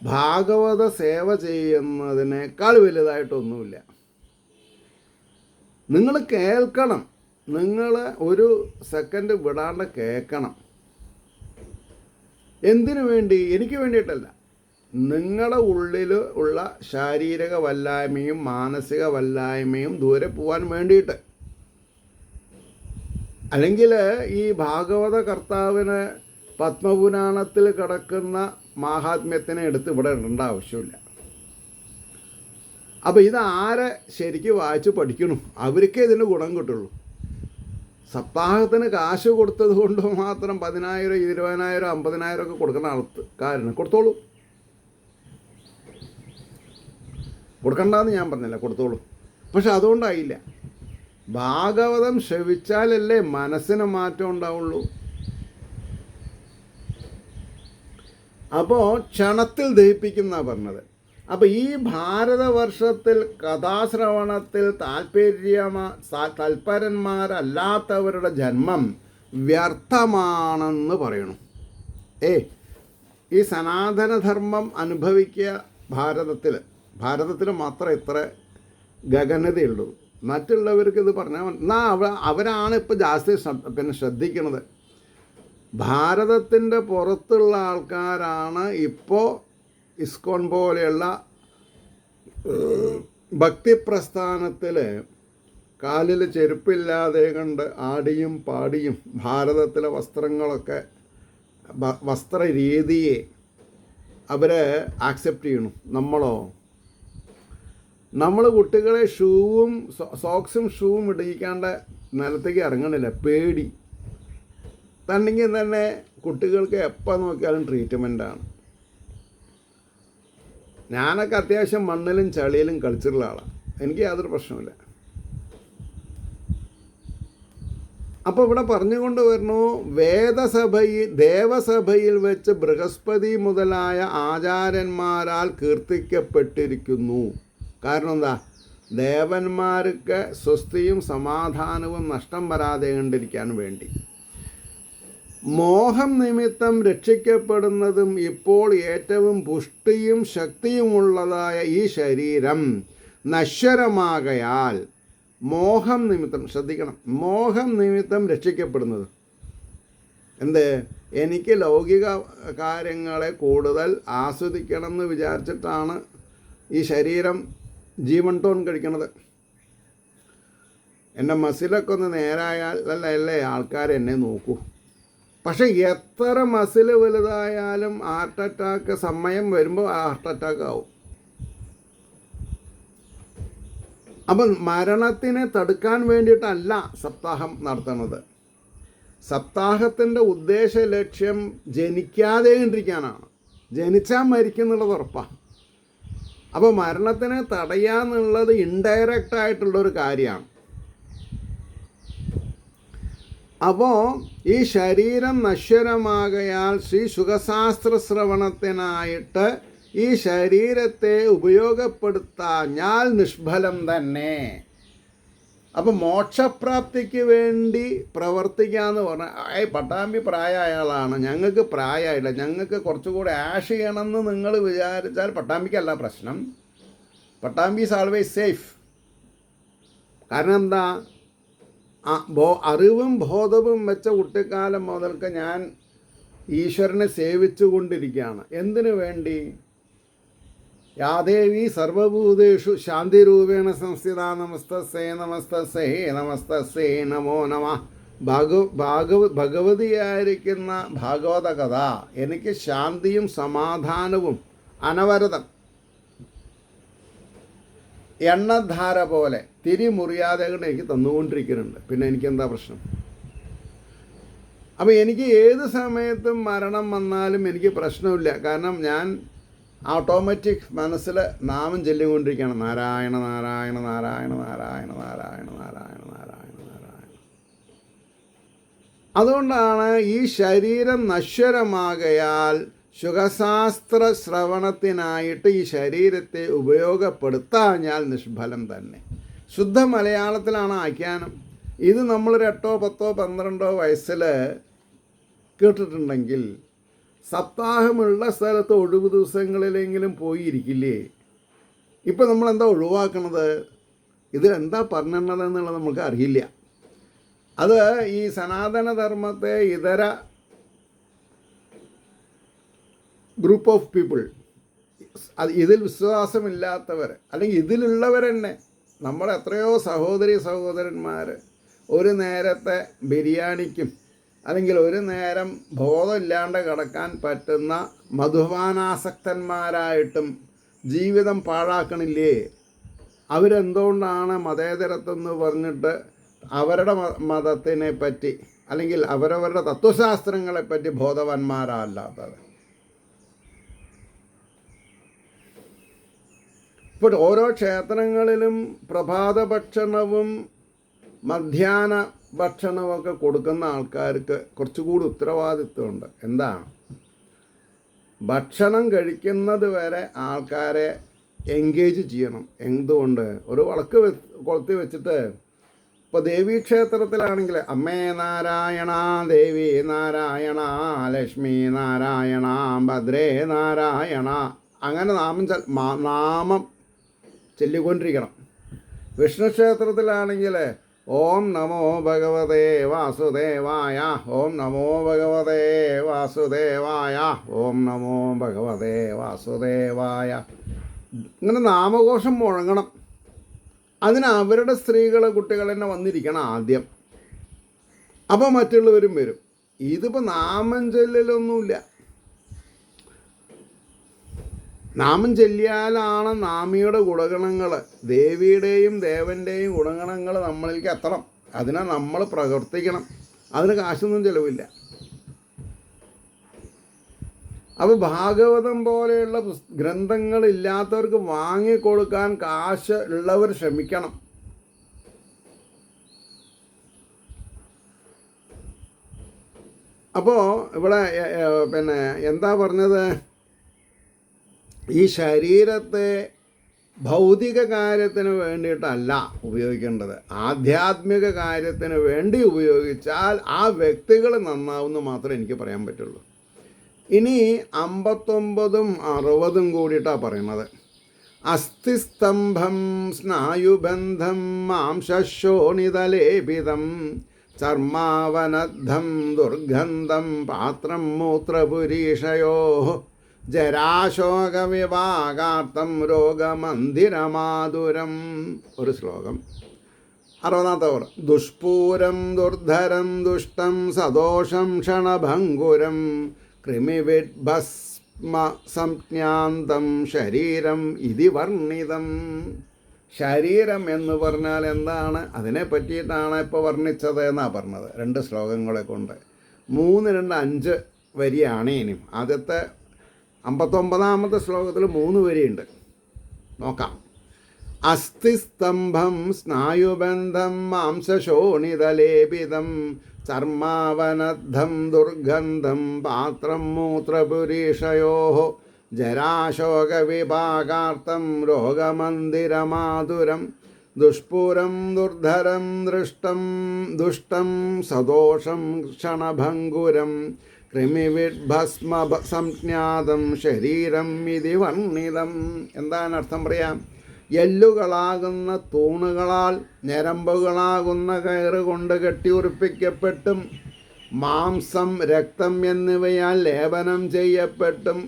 ഭാഗവത സേവ ചെയ്യുന്നതിനേക്കാൾ വലുതായിട്ടൊന്നുമില്ല. നിങ്ങൾ കേൾക്കണം, നിങ്ങൾ ഒരു സെക്കൻഡ് വിടാണ്ട് കേൾക്കണം. എന്തിനു വേണ്ടി? എനിക്ക് വേണ്ടിയിട്ടല്ല, നിങ്ങളുടെ ഉള്ളിൽ ഉള്ള ശാരീരിക വല്ലായ്മയും മാനസിക വല്ലായ്മയും ദൂരെ പോകാൻ വേണ്ടിയിട്ട്. അല്ലെങ്കിൽ ഈ ഭാഗവത കർത്താവിന് പത്മപുരാണത്തിൽ കിടക്കുന്ന മാഹാത്മ്യത്തിനെ എടുത്ത് ഇവിടെ ഇടേണ്ട ആവശ്യമില്ല. അപ്പോൾ ഇതാരെ ശരിക്കും വായിച്ച് പഠിക്കണം, അവർക്കേ ഇതിന് ഗുണം കിട്ടുള്ളൂ. സപ്താഹത്തിന് കാശ് കൊടുത്തത് കൊണ്ട് മാത്രം 10,000, 20,000, 50,000 ഒക്കെ കൊടുക്കുന്ന ആൾക്കാരന് കൊടുത്തോളൂ. കൊടുക്കണ്ടെന്ന് ഞാൻ പറഞ്ഞില്ല, കൊടുത്തോളൂ. പക്ഷെ അതുകൊണ്ടായില്ല. ഭാഗവതം ശ്രവിച്ചാലല്ലേ മനസ്സിന് മാറ്റം ഉണ്ടാവുള്ളൂ. അപ്പോൾ ക്ഷണത്തിൽ ദഹിപ്പിക്കുന്ന പറഞ്ഞത്. അപ്പോൾ ഈ ഭാരതവർഷത്തിൽ കഥാശ്രവണത്തിൽ തൽപരന്മാരല്ലാത്തവരുടെ ജന്മം വ്യർത്ഥമാണെന്ന് പറയണം. ഈ സനാതനധർമ്മം അനുഭവിക്കുക ഭാരതത്തിൽ മാത്രം ഇത്ര ഗഗനതയുള്ളൂ. മറ്റുള്ളവർക്ക് ഇത് പറഞ്ഞാൽ എന്നാൽ അവരാണ് ഇപ്പോൾ ജാസ്തി ശ്രദ്ധിക്കുന്നത്. ഭാരതത്തിൻ്റെ പുറത്തുള്ള ആൾക്കാരാണ് ഇപ്പോൾ ഇസ്കോൺ പോലെയുള്ള ഭക്തിപ്രസ്ഥാനത്തിൽ കാലിൽ ചെരുപ്പില്ലാതെ കണ്ട് ആടിയും പാടിയും ഭാരതത്തിലെ വസ്ത്രങ്ങളൊക്കെ വസ്ത്രരീതിയെ അവരെ ആക്സെപ്റ്റ് ചെയ്യണം. നമ്മൾ കുട്ടികളെ സോക്സും ഷൂവും ഇടിക്കാണ്ട് നിലത്തേക്ക് ഇറങ്ങണില്ല, പേടി. തന്നെങ്കിൽ തന്നെ കുട്ടികൾക്ക് എപ്പോൾ നോക്കിയാലും ട്രീറ്റ്മെൻറ്റാണ്. ഞാനൊക്കെ അത്യാവശ്യം മണ്ണിലും ചളിയിലും കളിച്ചിട്ടുള്ള ആളാണ്, എനിക്ക് യാതൊരു പ്രശ്നമില്ല. അപ്പോൾ ഇവിടെ പറഞ്ഞുകൊണ്ട് വരുന്നു, ദേവസഭയിൽ വെച്ച് ബൃഹസ്പതി മുതലായ ആചാര്യന്മാരാൽ കീർത്തിക്കപ്പെട്ടിരിക്കുന്നു. കാരണം എന്താ? ദേവന്മാർക്ക് സ്വസ്തിയും സമാധാനവും നഷ്ടം വരാതെ കണ്ടിരിക്കാൻ വേണ്ടി. മോഹം നിമിത്തം രക്ഷിക്കപ്പെടുന്നതും ഇപ്പോൾ ഏറ്റവും പുഷ്ടിയും ശക്തിയുമുള്ളതായ ഈ ശരീരം നശ്വരമാകയാൽ മോഹം നിമിത്തം, ശ്രദ്ധിക്കണം, മോഹം നിമിത്തം രക്ഷിക്കപ്പെടുന്നത് എന്ത്? എനിക്ക് ലൗകിക കാര്യങ്ങളെ കൂടുതൽ ആസ്വദിക്കണം എന്ന് വിചാരിച്ചിട്ടാണ് ഈ ശരീരം ജീവൻ ടോൺ കഴിക്കണത്. എൻ്റെ മസിലൊക്കെ ഒന്ന് നേരായാൽ അല്ലേ ആൾക്കാർ എന്നെ നോക്കൂ. പക്ഷെ എത്ര മസിൽ വലുതായാലും ഹാർട്ട് അറ്റാക്ക് സമയം വരുമ്പോൾ ഹാർട്ട് അറ്റാക്ക് ആവും. അപ്പം മരണത്തിനെ തടുക്കാൻ വേണ്ടിയിട്ടല്ല സപ്താഹം നടത്തുന്നത്. സപ്താഹത്തിൻ്റെ ഉദ്ദേശ ലക്ഷ്യം ജനിക്കാതെ കണ്ടിരിക്കാനാണ്. ജനിച്ചാൽ മരിക്കുന്നുള്ളത് ഉറപ്പാണ്. അപ്പോൾ മരണത്തിനെ തടയാന്നുള്ളത് ഇൻഡയറക്റ്റ് ആയിട്ടുള്ളൊരു കാര്യമാണ്. അപ്പോൾ ഈ ശരീരം നശ്വരമാകയാൽ ശ്രീ സുഖശാസ്ത്ര ശ്രവണത്തിനായിട്ട് ഈ ശരീരത്തെ ഉപയോഗപ്പെടുത്താഞ്ഞാൽ നിഷ്ഫലം തന്നെ. അപ്പം മോക്ഷപ്രാപ്തിക്ക് വേണ്ടി പ്രവർത്തിക്കാമെന്ന് പറഞ്ഞാൽ, പട്ടാമ്പി പ്രായമായ ആളാണ്, ഞങ്ങൾക്ക് പ്രായമായില്ല, ഞങ്ങൾക്ക് കുറച്ചുകൂടെ ആഷ് ചെയ്യണമെന്ന് നിങ്ങൾ വിചാരിച്ചാൽ പട്ടാമ്പിക്കല്ല പ്രശ്നം. Pattambi is always safe. കാരണം എന്താ? അറിവും ബോധവും വെച്ച കുട്ടിക്കാലം മുതൽക്ക് ഞാൻ ഈശ്വരനെ സേവിച്ചു കൊണ്ടിരിക്കുകയാണ്. എന്തിനു വേണ്ടി? യാദേവി സർവഭൂതേഷു ശാന്തിരൂപേണ സംസ്ഥിത നമസ്തസ്സേ നമസ്തസ്സേ നമസ്തസ്സേ നമോ നമ. ഭഗവതിയായിരിക്കുന്ന ഭാഗവത കഥ എനിക്ക് ശാന്തിയും സമാധാനവും അനവരതം എണ്ണധാര പോലെ തിരിമുറിയാതെ കൊണ്ട് എനിക്ക് തന്നുകൊണ്ടിരിക്കുന്നുണ്ട്. പിന്നെ എനിക്കെന്താ പ്രശ്നം? അപ്പോൾ എനിക്ക് ഏത് സമയത്തും മരണം വന്നാലും എനിക്ക് പ്രശ്നമില്ല. കാരണം ഞാൻ ഓട്ടോമാറ്റിക് മനസ്സിൽ നാമം ചൊല്ലിക്കൊണ്ടിരിക്കുകയാണ്, നാരായണ നാരായണ നാരായണ നാരായണ നാരായണ നാരായണ നാരായണ നാരായണ. അതുകൊണ്ടാണ് ഈ ശരീരം നശ്വരമാകയാൽ സുഖശാസ്ത്ര ശ്രവണത്തിനായിട്ട് ഈ ശരീരത്തെ ഉപയോഗപ്പെടുത്താഞ്ഞാൽ നിഷ്ഫലം തന്നെ. ശുദ്ധ മലയാളത്തിലാണ് ആഖ്യാനം. ഇത് നമ്മളൊരു 8, 10, 12 വയസ്സിൽ കേട്ടിട്ടുണ്ടെങ്കിൽ സപ്താഹമുള്ള സ്ഥലത്ത് ഒഴിവ് ദിവസങ്ങളിലെങ്കിലും പോയിരിക്കില്ലേ? ഇപ്പം നമ്മളെന്താ ഒഴിവാക്കണത്? ഇതിലെന്താ പറഞ്ഞിട്ടുള്ളതെന്നുള്ളത് നമുക്ക് അറിയില്ല. അത് ഈ സനാതനധർമ്മത്തെ ഇതര ഗ്രൂപ്പ് ഓഫ് പീപ്പിൾ, ഇതിൽ വിശ്വാസമില്ലാത്തവർ അല്ലെങ്കിൽ ഇതിലുള്ളവർ തന്നെ, നമ്മുടെ എത്രയോ സഹോദരന്മാർ ഒരു നേരത്തെ ബിരിയാണിക്കും അല്ലെങ്കിൽ ഒരു നേരം ബോധമില്ലാണ്ട് കിടക്കാൻ പറ്റുന്ന മധുപാനാസക്തന്മാരായിട്ടും ജീവിതം പാഴാക്കണില്ലേ? അവരെന്തുകൊണ്ടാണ് മതേതരത്വം എന്ന് പറഞ്ഞിട്ട് അവരുടെ മതത്തിനെ പറ്റി അല്ലെങ്കിൽ അവരവരുടെ തത്വശാസ്ത്രങ്ങളെപ്പറ്റി ബോധവാന്മാരല്ലാത്തത്? ഇപ്പോൾ ഓരോ ക്ഷേത്രങ്ങളിലും പ്രഭാത ഭക്ഷണവും മധ്യാഹ്ന ഭക്ഷണമൊക്കെ കൊടുക്കുന്ന ആൾക്കാർക്ക് കുറച്ചുകൂടി ഉത്തരവാദിത്വമുണ്ട്. എന്താണ്? ഭക്ഷണം കഴിക്കുന്നത് വരെ ആൾക്കാരെ എൻഗേജ് ചെയ്യണം. എന്തുകൊണ്ട്? ഒരു വിളക്ക് കൊളുത്തി വെച്ചിട്ട്, ഇപ്പോൾ ദേവീക്ഷേത്രത്തിലാണെങ്കിൽ അമ്മേ നാരായണ, ദേവി നാരായണ, ലക്ഷ്മി നാരായണ, ഭദ്രേ നാരായണ, അങ്ങനെ നാമം ചൊല്ലിക്കൊണ്ടിരിക്കണം. വിഷ്ണു ക്ഷേത്രത്തിലാണെങ്കിൽ ഓം നമോ ഭഗവതേ വാസുദേവായ, ഓം നമോ ഭഗവതേ വാസുദേവായ, ഓം നമോ ഭഗവതേ വാസുദേവായ, ഇങ്ങനെ നാമഘോഷം മുഴങ്ങണം. അതിന് അവരുടെ സ്ത്രീകളെ കുട്ടികൾ തന്നെ വന്നിരിക്കണം ആദ്യം. അപ്പോൾ മറ്റുള്ളവരും വരും. ഇതിപ്പോൾ നാമം ചൊല്ലലൊന്നുമില്ല. നാമം ചൊല്ലിയാലാണ് നാമിയുടെ ഗുണഗണങ്ങൾ, ദേവിയുടെയും ദേവൻ്റെയും ഗുണഗണങ്ങൾ നമ്മളിലേക്ക് എത്തണം. അതിനെ നമ്മൾ പ്രവർത്തിക്കണം. അതിന് കാശൊന്നും ചിലവില്ല. അപ്പോൾ ഭാഗവതം പോലെയുള്ള ഗ്രന്ഥങ്ങളില്ലാത്തവർക്ക് വാങ്ങിക്കൊടുക്കാൻ കാശ് ഉള്ളവർ ശ്രമിക്കണം. അപ്പോൾ ഇവിടെ പിന്നെ എന്താ പറഞ്ഞത്, ഈ ശരീരത്തെ ഭൗതിക കാര്യത്തിന് വേണ്ടിയിട്ടല്ല ഉപയോഗിക്കേണ്ടത്, ആധ്യാത്മിക കാര്യത്തിന് വേണ്ടി ഉപയോഗിച്ചാൽ ആ വ്യക്തികൾ നന്നാവുമെന്ന് മാത്രമേ എനിക്ക് പറയാൻ പറ്റുള്ളൂ. ഇനി 59ഉം 60ഉം കൂടിയിട്ടാണ് പറയുന്നത്. അസ്ഥിസ്തംഭം സ്നായുബന്ധം മാംസശോണിതലേപിതം ചർമാവനദ്ധം ദുർഗന്ധം പാത്രം മൂത്രപുരീഷയോ ജരാശോകവിഭാഗാർത്ഥം രോഗമന്ദിരമാതുരം. ഒരു ശ്ലോകം. 60ാമത്തെ ഓർ. ദുഷ്പൂരം ദുർധരം ദുഷ്ടം സദോഷം ക്ഷണഭംഗുരം കൃമിവിഡ്ഭസ്മ സംജ്ഞാന്തം ശരീരം ഇതി വർണ്ണിതം. ശരീരം എന്ന് പറഞ്ഞാൽ എന്താണ്, അതിനെ പറ്റിയിട്ടാണ് ഇപ്പോൾ വർണ്ണിച്ചത് എന്നാണ് പറഞ്ഞത്. 2 ശ്ലോകങ്ങളെ കൊണ്ട് 3, 2, 5 വരിയാണ്. ഇനിയും ആദ്യത്തെ 59ാമത്തെ ശ്ലോകത്തിൽ 3 വരിയുണ്ട്, നോക്കാം. അസ്ഥിസ്തംഭം സ്നായുബന്ധം മാംസശോണിതലേപിതം ചർമാവനദ്ധം ദുർഗന്ധം പാത്രം മൂത്രപുരീഷയോ ജരാശോകവിഭാഗാർത്ഥം രോഗമന്ദിരമാതുരം ദുഷ്പുരം ദുർധരം ദുഷ്ടം സദോഷം ക്ഷണഭംഗുരം കൃമിവിഡ്ഭസ്മ സംജ്ഞാതം ശരീരം ഇതി വർണ്ണിതം. എന്താണ് അർത്ഥം പറയാം? എല്ലുകളാകുന്ന തൂണുകളാൽ ഞരമ്പുകളാകുന്ന കയറ് കൊണ്ട് കെട്ടിയുറപ്പിക്കപ്പെട്ടും മാംസം രക്തം എന്നിവയാൽ ലേപനം ചെയ്യപ്പെട്ടും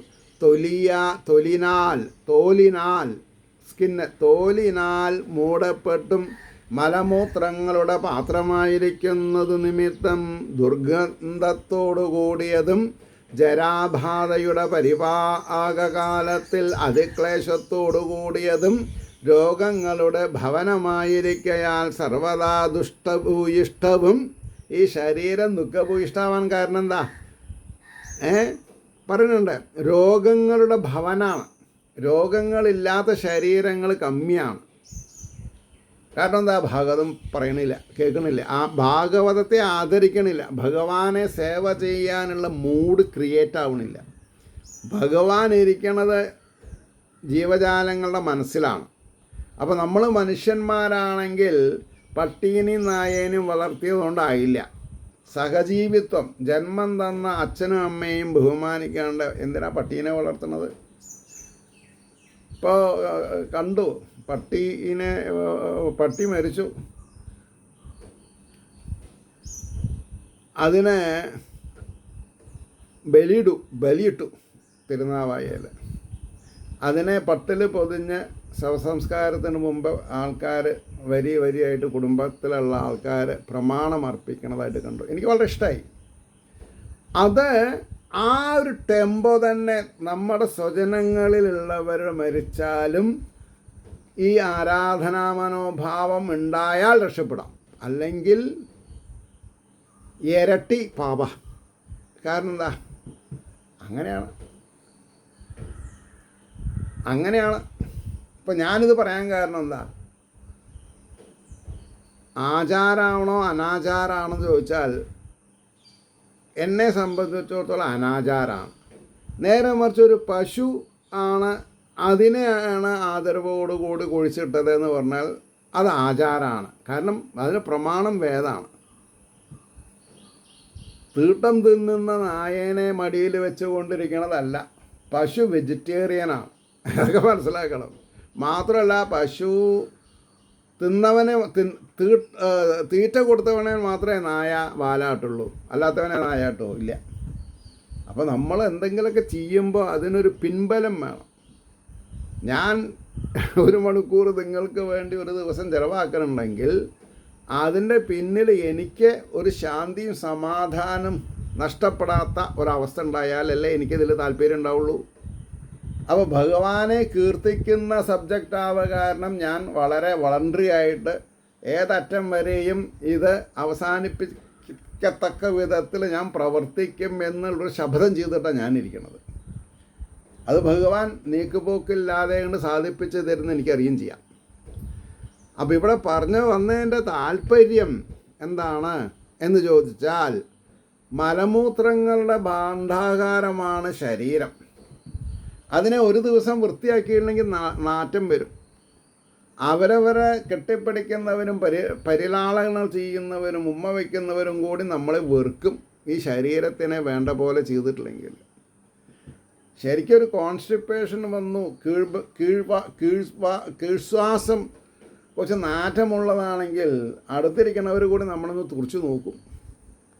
തോലിനാൽ മൂടപ്പെട്ടും മലമൂത്രങ്ങളുടെ പാത്രമായിരിക്കുന്നത് നിമിത്തം ദുർഗന്ധത്തോടുകൂടിയതും ജരാബാധയുടെ പരിപാകകാലത്തിൽ അതിക്ലേശത്തോടുകൂടിയതും രോഗങ്ങളുടെ ഭവനമായിരിക്കയാൽ സർവദാ ദുഷ്ടഭൂയിഷ്ടവും. ഈ ശരീരം ദുഃഖഭൂയിഷ്ടാവാൻ കാരണം എന്താ? പറയുന്നുണ്ട്, രോഗങ്ങളുടെ ഭവനാണ്. രോഗങ്ങളില്ലാത്ത ശരീരങ്ങൾ കമ്മിയാണ്. കാരണം എന്താ? ഭാഗവതം പറയണില്ല, കേൾക്കണില്ല, ആ ഭാഗവതത്തെ ആദരിക്കണില്ല, ഭഗവാനെ സേവ ചെയ്യാനുള്ള മൂഡ് ക്രിയേറ്റ് ആവണില്ല. ഭഗവാൻ ഇരിക്കണത് ജീവജാലങ്ങളുടെ മനസ്സിലാണ്. അപ്പോൾ നമ്മൾ മനുഷ്യന്മാരാണെങ്കിൽ പട്ടീനെയും നായേനെയും വളർത്തിയതുകൊണ്ടായില്ല. സഹജീവിത്വം, ജന്മം തന്ന അച്ഛനും അമ്മയും ബഹുമാനിക്കാണ്ട് എന്തിനാ പട്ടീനെ വളർത്തുന്നത്? ഇപ്പോൾ കണ്ടു, പട്ടി മരിച്ചു, അതിനെ ബലിയിട്ടു തിരുനാവായയിൽ. അതിനെ പട്ടിൽ പൊതിഞ്ഞ് ശവസംസ്കാരത്തിന് മുമ്പ് ആൾക്കാർ വരിയായിട്ട് കുടുംബത്തിലുള്ള ആൾക്കാർ പ്രമാണം അർപ്പിക്കണതായിട്ട് കണ്ടു. എനിക്ക് വളരെ ഇഷ്ടമായി. അത് ആ ഒരു ടെമ്പോ തന്നെ നമ്മുടെ സ്വജനങ്ങളിലുള്ളവർ മരിച്ചാലും ഈ ആരാധനാ മനോഭാവം ഉണ്ടായാൽ രക്ഷപ്പെടാം, അല്ലെങ്കിൽ ഇരട്ടി പാപ. കാരണം എന്താ? അങ്ങനെയാണ്. ഇപ്പം ഞാനിത് പറയാൻ കാരണം എന്താ? ആചാരമാണോ അനാചാരമാണോ ചോദിച്ചാൽ എന്നെ സംബന്ധിച്ചിടത്തോളം അനാചാരമാണ്. നേരെ മറിച്ച് ഒരു പശു ആണ്, അതിനെയാണ് ആദരവോടുകൂടി കുഴിച്ചിട്ടതെന്ന് പറഞ്ഞാൽ അത് ആചാരമാണ്. കാരണം അതിന് പ്രമാണം വേദമാണ്. തീട്ടം തിന്നുന്ന നായേനെ മടിയിൽ വെച്ചുകൊണ്ടിരിക്കണതല്ല. പശു വെജിറ്റേറിയനാണ്, അതൊക്കെ മനസ്സിലാക്കണം. മാത്രമല്ല, പശു തിന്നവനെ തീറ്റ കൊടുത്തവനെ മാത്രമേ നായ വാലാട്ടുള്ളൂ, അല്ലാത്തവനെ നായാട്ടോ ഇല്ല. അപ്പോൾ നമ്മൾ എന്തെങ്കിലുമൊക്കെ ചെയ്യുമ്പോൾ അതിനൊരു പിൻബലം വേണം. ഞാൻ 1 മണിക്കൂർ നിങ്ങൾക്ക് വേണ്ടി ഒരു ദിവസം ചിലവാക്കണമെങ്കിൽ അതിൻ്റെ പിന്നിൽ എനിക്ക് ഒരു ശാന്തിയും സമാധാനം നഷ്ടപ്പെടാത്ത ഒരവസ്ഥ ഉണ്ടായാലല്ലേ എനിക്കിതിൽ താല്പര്യം ഉണ്ടാവുള്ളൂ. അപ്പോൾ ഭഗവാനെ കീർത്തിക്കുന്ന സബ്ജക്റ്റ് ആവുക കാരണം ഞാൻ വളരെ വളണ്ടറി ആയിട്ട് ഏതറ്റം വരെയും ഇത് അവസാനിപ്പിക്കത്തക്ക വിധത്തിൽ ഞാൻ പ്രവർത്തിക്കും എന്നുള്ളൊരു ശപഥം ചെയ്തിട്ടാണ് ഞാനിരിക്കുന്നത്. അത് ഭഗവാൻ നീക്കുപോക്കില്ലാതെ കൊണ്ട് സാധിപ്പിച്ച് തരുന്ന എനിക്കറിയും ചെയ്യാം. അപ്പോൾ ഇവിടെ പറഞ്ഞു വന്നതിൻ്റെ താല്പര്യം എന്താണ് എന്ന് ചോദിച്ചാൽ, മലമൂത്രങ്ങളുടെ ഭാണ്ഡാകാരമാണ് ശരീരം. അതിനെ ഒരു ദിവസം വൃത്തിയാക്കിയില്ലെങ്കിൽ നാറ്റം വരും. അവരവരെ കെട്ടിപ്പിടിക്കുന്നവരും പരിലാളനങ്ങൾ ചെയ്യുന്നവരും ഉമ്മ വയ്ക്കുന്നവരും കൂടി നമ്മളെ വെറുക്കും, ഈ ശരീരത്തിനെ വേണ്ട പോലെ ചെയ്തിട്ടില്ലെങ്കിൽ. ശരിക്കൊരു കോൺസ്റ്റിപ്പേഷൻ വന്നു, കീഴ്ശ്വാസം കുറച്ച് നാറ്റമുള്ളതാണെങ്കിൽ അടുത്തിരിക്കുന്നവർ കൂടി നമ്മളൊന്ന് തുറച്ചു നോക്കും.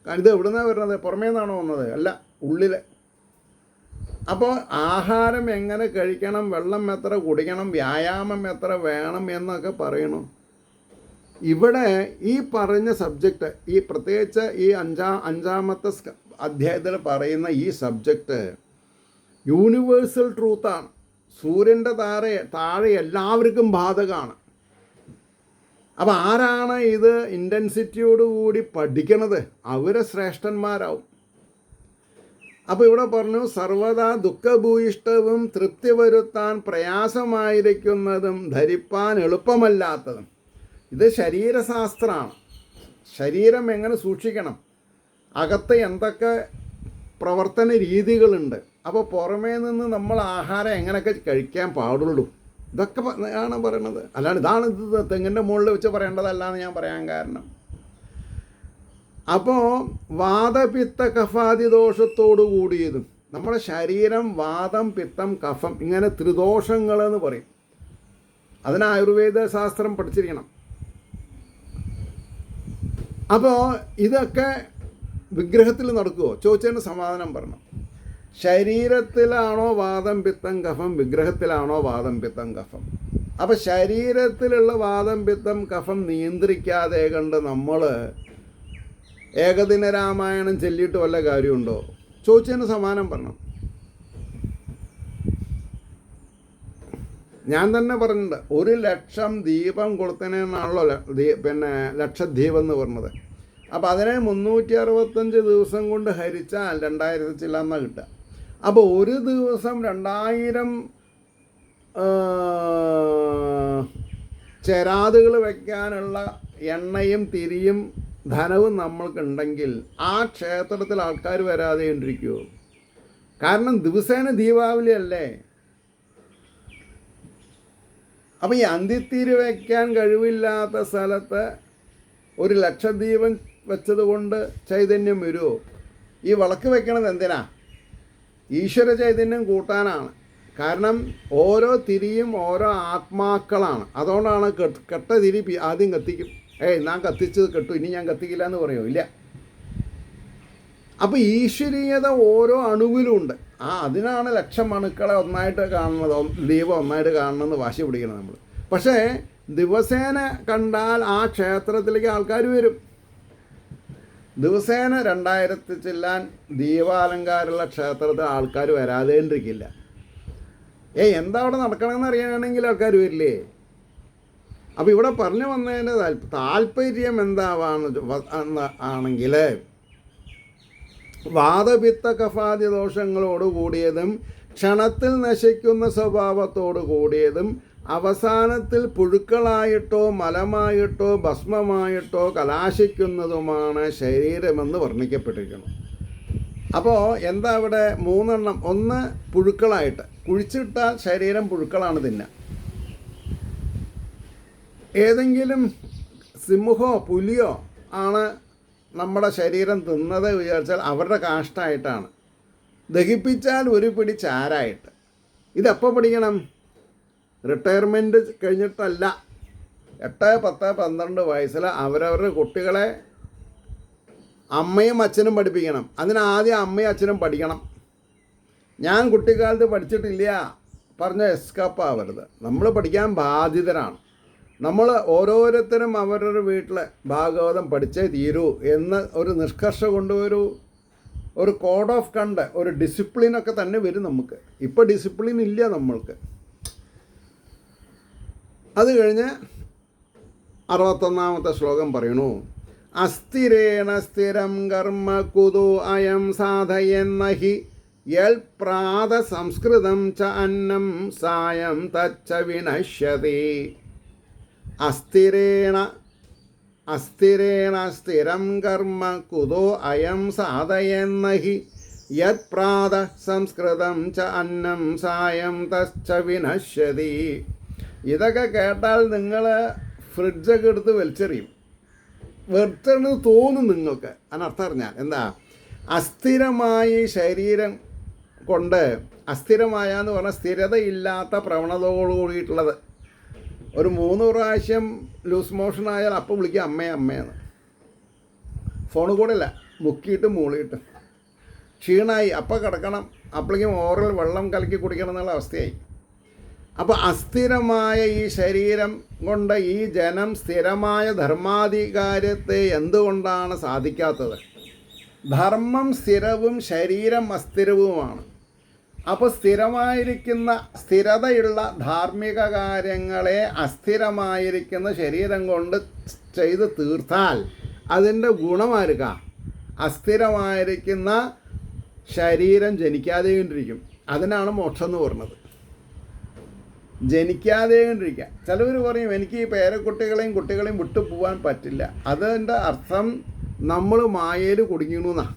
കാരണം ഇത് എവിടെ നിന്നാണ് വരുന്നത്? പുറമേ നിന്നാണോ വന്നത്? അല്ല, ഉള്ളിൽ. അപ്പോൾ ആഹാരം എങ്ങനെ കഴിക്കണം, വെള്ളം എത്ര കുടിക്കണം, വ്യായാമം എത്ര വേണം എന്നൊക്കെ പറയണം. ഇവിടെ ഈ പറഞ്ഞ സബ്ജക്റ്റ്, ഈ പ്രത്യേകിച്ച് ഈ അഞ്ചാമത്തെ അധ്യായത്തിൽ പറയുന്ന ഈ സബ്ജക്റ്റ് യൂണിവേഴ്സൽ ട്രൂത്താണ്. സൂര്യൻ്റെ താഴെ എല്ലാവർക്കും ബാധകമാണ്. അപ്പോൾ ആരാണ് ഇത് ഇൻറ്റൻസിറ്റിയോടുകൂടി പഠിക്കണത്? അവരെ ശ്രേഷ്ഠന്മാരാവും. അപ്പോൾ ഇവിടെ പറഞ്ഞു, സർവദാ ദുഃഖഭൂയിഷ്ടവും തൃപ്തി വരുത്താൻ പ്രയാസമായിരിക്കുന്നതും ധരിപ്പാൻ എളുപ്പമല്ലാത്തതും. ഇത് ശരീരശാസ്ത്രമാണ്. ശരീരം എങ്ങനെ സൂക്ഷിക്കണം, അകത്ത് എന്തൊക്കെ പ്രവർത്തന രീതികളുണ്ട്. അപ്പോൾ പുറമേ നിന്ന് നമ്മൾ ആഹാരം എങ്ങനെയൊക്കെ കഴിക്കാൻ പാടുള്ളൂ, ഇതൊക്കെ ആണ് പറയണത്. അല്ലാണ്ട് ഇത് തെങ്ങിൻ്റെ മുകളിൽ വെച്ച് പറയേണ്ടതല്ലാന്ന് ഞാൻ പറയാൻ കാരണം. അപ്പോൾ വാദപിത്ത കഫാദി ദോഷത്തോടു കൂടിയതും, നമ്മുടെ ശരീരം വാദം പിത്തം കഫം ഇങ്ങനെ ത്രിദോഷങ്ങളെന്ന് പറയും. അതിന് ആയുർവേദ ശാസ്ത്രം പഠിച്ചിരിക്കണം. അപ്പോൾ ഇതൊക്കെ വിഗ്രഹത്തിൽ നടക്കുമോ ചോദിച്ചതിന് സമാധാനം പറഞ്ഞു. ശരീരത്തിലാണോ വാദം പിത്തം കഫം, വിഗ്രഹത്തിലാണോ വാദം പിത്തം കഫം? അപ്പോൾ ശരീരത്തിലുള്ള വാദം പിത്തം കഫം നിയന്ത്രിക്കാതെ കണ്ട് നമ്മൾ ഏകദിന രാമായണം ചൊല്ലിയിട്ട് വല്ല കാര്യമുണ്ടോ ചോദിച്ചതിന് സമാനം പറഞ്ഞു. ഞാൻ തന്നെ പറഞ്ഞിട്ടുണ്ട്, 1,00,000 ദീപം കൊളുത്തനെന്നാണല്ലോ ലക്ഷദ്വീപം എന്ന് പറഞ്ഞത്. അപ്പോൾ അതിനെ 365 ദിവസം കൊണ്ട് ഹരിച്ചാൽ 2000 ചില്ലാന്നാണ് കിട്ടുക. അപ്പോൾ ഒരു ദിവസം 2000 ചെരാതുകൾ വയ്ക്കാനുള്ള എണ്ണയും തിരിയും ധനവും നമ്മൾക്കുണ്ടെങ്കിൽ ആ ക്ഷേത്രത്തിൽ ആൾക്കാർ വരാതെ ഇരിക്കുമോ? കാരണം ദിവസേന ദീപാവലി അല്ലേ. അപ്പോൾ ഈ അന്തിത്തിരി വയ്ക്കാൻ കഴിവില്ലാത്ത സ്ഥലത്ത് 1 ലക്ഷദ്വീപം വെച്ചത് കൊണ്ട് ചൈതന്യം വരുമോ? ഈ വിളക്ക് വെക്കണത് എന്തിനാ? ഈശ്വര ചൈതന്യം കൂട്ടാനാണ്. കാരണം ഓരോ തിരിയും ഓരോ ആത്മാക്കളാണ്. അതുകൊണ്ടാണ് കെട്ട തിരി ആദ്യം കത്തിക്കും. ഞാൻ കത്തിച്ചത് കെട്ടു, ഇനി ഞാൻ കത്തിക്കില്ല എന്ന് പറയുമോ? ഇല്ല. അപ്പോൾ ഈശ്വരീയത ഓരോ അണുവിലുമുണ്ട്. അതിനാണ് ലക്ഷം അണുക്കളെ ഒന്നായിട്ട് കാണുന്നത്, ദീപം ഒന്നായിട്ട് കാണണമെന്ന് വാശി പിടിക്കണം നമ്മൾ. പക്ഷേ ദിവസേന കണ്ടാൽ ആ ക്ഷേത്രത്തിലേക്ക് ആൾക്കാർ വരും. ദിവസേന 2000 ചെല്ലാൻ ദീപാലങ്കാരമുള്ള ക്ഷേത്രത്തിൽ ആൾക്കാർ വരാതേണ്ടിരിക്കില്ല. എന്താ അവിടെ നടക്കണമെന്ന് അറിയാനാണെങ്കിൽ ആൾക്കാർ വരില്ലേ? അപ്പോൾ ഇവിടെ പറഞ്ഞു വന്നതിൻ്റെ താല്പര്യം എന്താവാണ് ആണെങ്കിൽ വാദപിത്ത കഫാദി ദോഷങ്ങളോട് കൂടിയതും ക്ഷണത്തിൽ നശിക്കുന്ന സ്വഭാവത്തോട് കൂടിയതും അവസാനത്തിൽ പുഴുക്കളായിട്ടോ മലമായിട്ടോ ഭസ്മമായിട്ടോ കലാശിക്കുന്നതുമാണ് ശരീരമെന്ന് വർണ്ണിക്കപ്പെട്ടിരിക്കുന്നു. അപ്പോൾ എന്താ ഇവിടെ 3 എണ്ണം? ഒന്ന് പുഴുക്കളായിട്ട്, കുഴിച്ചിട്ടാൽ ശരീരം പുഴുക്കളാണ് തിന്നുക. ഏതെങ്കിലും സിംഹമോ പുലിയോ ആണ് നമ്മുടെ ശരീരം തിന്നത് വിചാരിച്ചാൽ അവരുടെ കാഷ്ടമായിട്ടാണ്. ദഹിപ്പിച്ചാൽ ഒരു പിടി ചാരായിട്ട്. ഇതെപ്പോൾ പഠിക്കണം? റിട്ടയർമെൻറ്റ് കഴിഞ്ഞിട്ടല്ല. 8, 10, 12 വയസ്സിൽ അവരവരുടെ കുട്ടികളെ അമ്മയും അച്ഛനും പഠിപ്പിക്കണം. അതിനാദ്യം അമ്മയും അച്ഛനും പഠിക്കണം. ഞാൻ കുട്ടിക്കാലത്ത് പഠിച്ചിട്ടില്ല പറഞ്ഞ എസ്കേപ്പ് ആവരുത്. നമ്മൾ പഠിക്കാൻ ബാധ്യതരാണ്. നമ്മൾ ഓരോരുത്തരും അവരുടെ വീട്ടിൽ ഭാഗവതം പഠിച്ചേ തീരൂ എന്ന് ഒരു നിഷ്കർഷ കൊണ്ടുവരൂ. ഒരു കോഡ് ഓഫ് കണ്ടക്ട്, ഒരു ഡിസിപ്ലിനൊക്കെ തന്നെ വരും നമുക്ക്. ഇപ്പോൾ ഡിസിപ്ലിൻ ഇല്ല നമ്മൾക്ക്. അത് കഴിഞ്ഞ് 61-ാമത്തെ ശ്ലോകം പറയണു, അസ്ഥിരേണ സ്ഥിരം കർമ്മ കുതോ അയം സാധയന്നഹി യൽ പ്രാത സംസ്കൃതം ച അന്നം സായം തച്ച വിനശ്യതി. അസ്ഥിരേണ അസ്ഥിരേണ സ്ഥിരം കർമ്മ കുതോ അയം സാധയെന്നഹി യത് പ്രാത സംസ്കൃതം ച അന്നം സായം തശ്ച വിനശ്യതി. ഇതൊക്കെ കേട്ടാൽ നിങ്ങൾ ഫ്രിഡ്ജൊക്കെ എടുത്ത് വലിച്ചെറിയും. വെറുതെ തോന്നും നിങ്ങൾക്ക്. അതിനർത്ഥം അറിഞ്ഞാൽ എന്താ? അസ്ഥിരമായി ശരീരം കൊണ്ട്, അസ്ഥിരമായ എന്ന് പറഞ്ഞാൽ സ്ഥിരതയില്ലാത്ത പ്രവണതയോടുകൂടിയിട്ടുള്ളത്. ഒരു 3 പ്രാവശ്യം ലൂസ് മോഷൻ ആയാൽ അപ്പം വിളിക്കുക അമ്മേ അമ്മയെന്ന്. ഫോണ് കൂടെ അല്ല, മുക്കിയിട്ട് മൂളിയിട്ട് ക്ഷീണമായി അപ്പം കിടക്കണം, അപ്പോഴേക്കും ഓറൽ വെള്ളം കലക്കി കുടിക്കണം എന്നുള്ള അവസ്ഥയായി. അപ്പോൾ അസ്ഥിരമായ ഈ ശരീരം കൊണ്ട് ഈ ജനം സ്ഥിരമായ ധർമാധികാരത്തെ എന്തുകൊണ്ടാണ് സാധിക്കാത്തത്? ധർമ്മം സ്ഥിരവും ശരീരം അസ്ഥിരവുമാണ്. അപ്പോൾ സ്ഥിരമായിരിക്കുന്ന സ്ഥിരതയുള്ള ധാർമ്മിക കാര്യങ്ങളെ അസ്ഥിരമായിരിക്കുന്ന ശരീരം കൊണ്ട് ചെയ്ത് തീർത്താൽ അതിൻ്റെ ഗുണമായിരിക്കാം. അസ്ഥിരമായിരിക്കുന്ന ശരീരം ജനിക്കാതെ കൊണ്ടിരിക്കും. അതിനാണ് മോക്ഷം എന്ന് പറഞ്ഞത്. ജനിക്കാതെ കൊണ്ടിരിക്കുക. ചിലവർ പറയും എനിക്ക് ഈ പേരക്കുട്ടികളെയും കുട്ടികളെയും വിട്ടു പോകാൻ പറ്റില്ല. അതിൻ്റെ അർത്ഥം നമ്മൾ മായയിൽ കുടുങ്ങിയെന്നാണ്.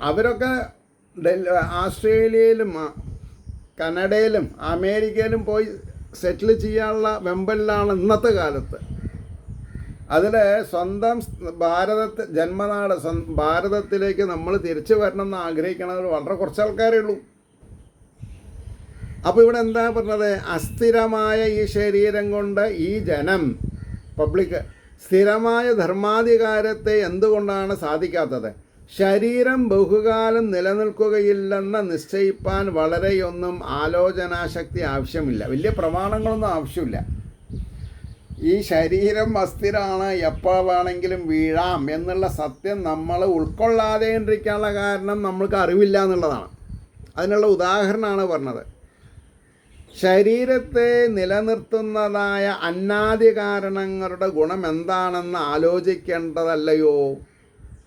അവരൊക്കെ ആസ്ട്രേലിയയിലും കനഡയിലും അമേരിക്കയിലും പോയി സെറ്റിൽ ചെയ്യാനുള്ള വെമ്പലിലാണ് ഇന്നത്തെ കാലത്ത്. അതിൽ സ്വന്തം ജന്മനാട് ഭാരതത്തിലേക്ക് നമ്മൾ തിരിച്ചു വരണമെന്ന് ആഗ്രഹിക്കണവർ വളരെ കുറച്ച് ആൾക്കാരേ ഉള്ളൂ. അപ്പോൾ ഇവിടെ എന്താ പറഞ്ഞത്? അസ്ഥിരമായ ഈ ശരീരം കൊണ്ട് ഈ ജനം പബ്ലിക് സ്ഥിരമായ ധർമാധികാരത്തെ എന്തുകൊണ്ടാണ് സാധിക്കാത്തത്? ശരീരം ബഹുകാലം നിലനിൽക്കുകയില്ലെന്ന് നിശ്ചയിപ്പാൻ വളരെയൊന്നും ആലോചനാശക്തി ആവശ്യമില്ല. വലിയ പ്രമാണങ്ങളൊന്നും ആവശ്യമില്ല. ഈ ശരീരം അസ്ഥിരമാണ്, എപ്പോൾ വേണമെങ്കിലും വീഴാം എന്നുള്ള സത്യം നമ്മൾ ഉൾക്കൊള്ളാതെ ഇരിക്കാനുള്ള കാരണം നമ്മൾക്ക് അറിവില്ല എന്നുള്ളതാണ്. അതിനുള്ള ഉദാഹരണമാണ് പറഞ്ഞത്. ശരീരത്തെ നിലനിർത്തുന്നതായ അന്നാദി കാരണങ്ങളുടെ ഗുണം എന്താണെന്ന് ആലോചിക്കേണ്ടതല്ലയോ?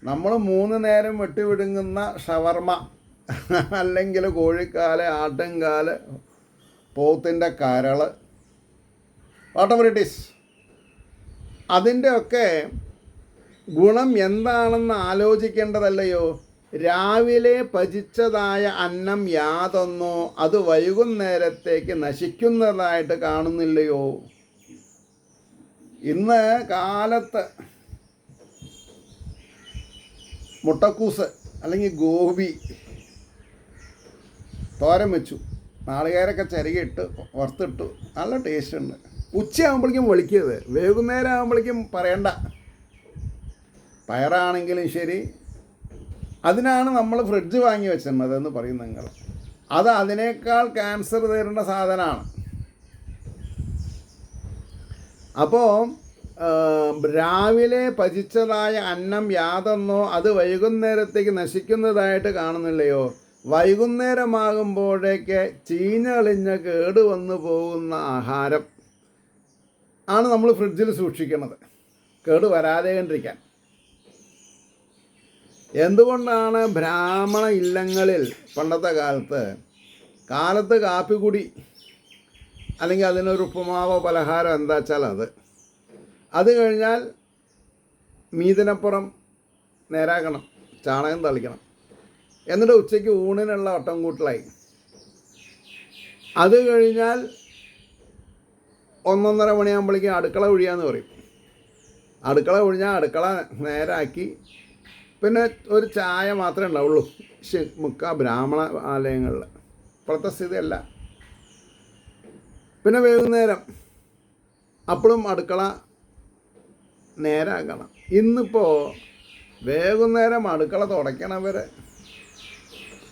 നമ്മൾ 3 നേരം വെട്ടിവിടുങ്ങുന്ന ഷവർമ അല്ലെങ്കിൽ കോഴിക്കാല്, ആട്ടുംകാല്, പോത്തിൻ്റെ കരൾ, വാട്ടെവർ ഇറ്റ് ഈസ്, അതിൻ്റെയൊക്കെ ഗുണം എന്താണെന്ന് ആലോചിക്കേണ്ടതല്ലയോ? രാവിലെ പചിച്ചതായ അന്നം യാതൊന്നോ അത് വൈകുന്നേരത്തേക്ക് നശിക്കുന്നതായിട്ട് കാണുന്നില്ലയോ? ഇന്ന് കാലത്ത് മുട്ടക്കൂസ് അല്ലെങ്കിൽ ഗോപി തോരൻ വെച്ചു, നാളികേരൊക്കെ ചിരകിയിട്ട് വറുത്തിട്ടു, നല്ല ടേസ്റ്റ് ഉണ്ട്. ഉച്ചയാകുമ്പോഴേക്കും വിളിക്കരുത്, വൈകുന്നേരം ആകുമ്പോഴേക്കും പറയണ്ട. പയറാണെങ്കിലും ശരി, അതിനാണ് നമ്മൾ ഫ്രിഡ്ജ് വാങ്ങി വെച്ചിരുന്നത് എന്ന് പറയും നിങ്ങൾ. അത് അതിനേക്കാൾ ക്യാൻസർ തരുന്ന സാധനമാണ്. അപ്പോൾ രാവിലെ പചിച്ചതായ അന്നം യാതൊന്നോ അത് വൈകുന്നേരത്തേക്ക് നശിക്കുന്നതായിട്ട് കാണുന്നില്ലയോ? വൈകുന്നേരമാകുമ്പോഴേക്ക് ചീഞ്ഞളിഞ്ഞ് കേടുവന്നു പോകുന്ന ആഹാരം ആണ് നമ്മൾ ഫ്രിഡ്ജിൽ സൂക്ഷിക്കുന്നത്, കേട് വരാതെ കണ്ടിരിക്കാൻ. എന്തുകൊണ്ടാണ് ബ്രാഹ്മണ ഇല്ലങ്ങളിൽ പണ്ടത്തെ കാലത്ത് കാപ്പിക്കുടി അല്ലെങ്കിൽ അതിനൊരു ഉപ്പുമാവോ പലഹാരം എന്താ വെച്ചാൽ അത് കഴിഞ്ഞാൽ മീതിനപ്പുറം നേരാക്കണം, ചാണകം തളിക്കണം, എന്നിട്ട് ഉച്ചയ്ക്ക് ഊണിനുള്ള ഒട്ടം കൂട്ടലായി. അത് കഴിഞ്ഞാൽ 1-1:30 മണിയാകുമ്പോഴേക്കും അടുക്കള ഒഴിയാന്ന് പറയും. അടുക്കള ഒഴിഞ്ഞാൽ അടുക്കള നേരാക്കി പിന്നെ ഒരു ചായ മാത്രമേ ഉണ്ടാവുള്ളൂ മിക്ക ബ്രാഹ്മണ ആലയങ്ങളിൽ. ഇപ്പോഴത്തെ സ്ഥിതിയല്ല. പിന്നെ വൈകുന്നേരം അപ്പോഴും അടുക്കള നേരാക്കണം. ഇന്നിപ്പോൾ വൈകുന്നേരം അടുക്കള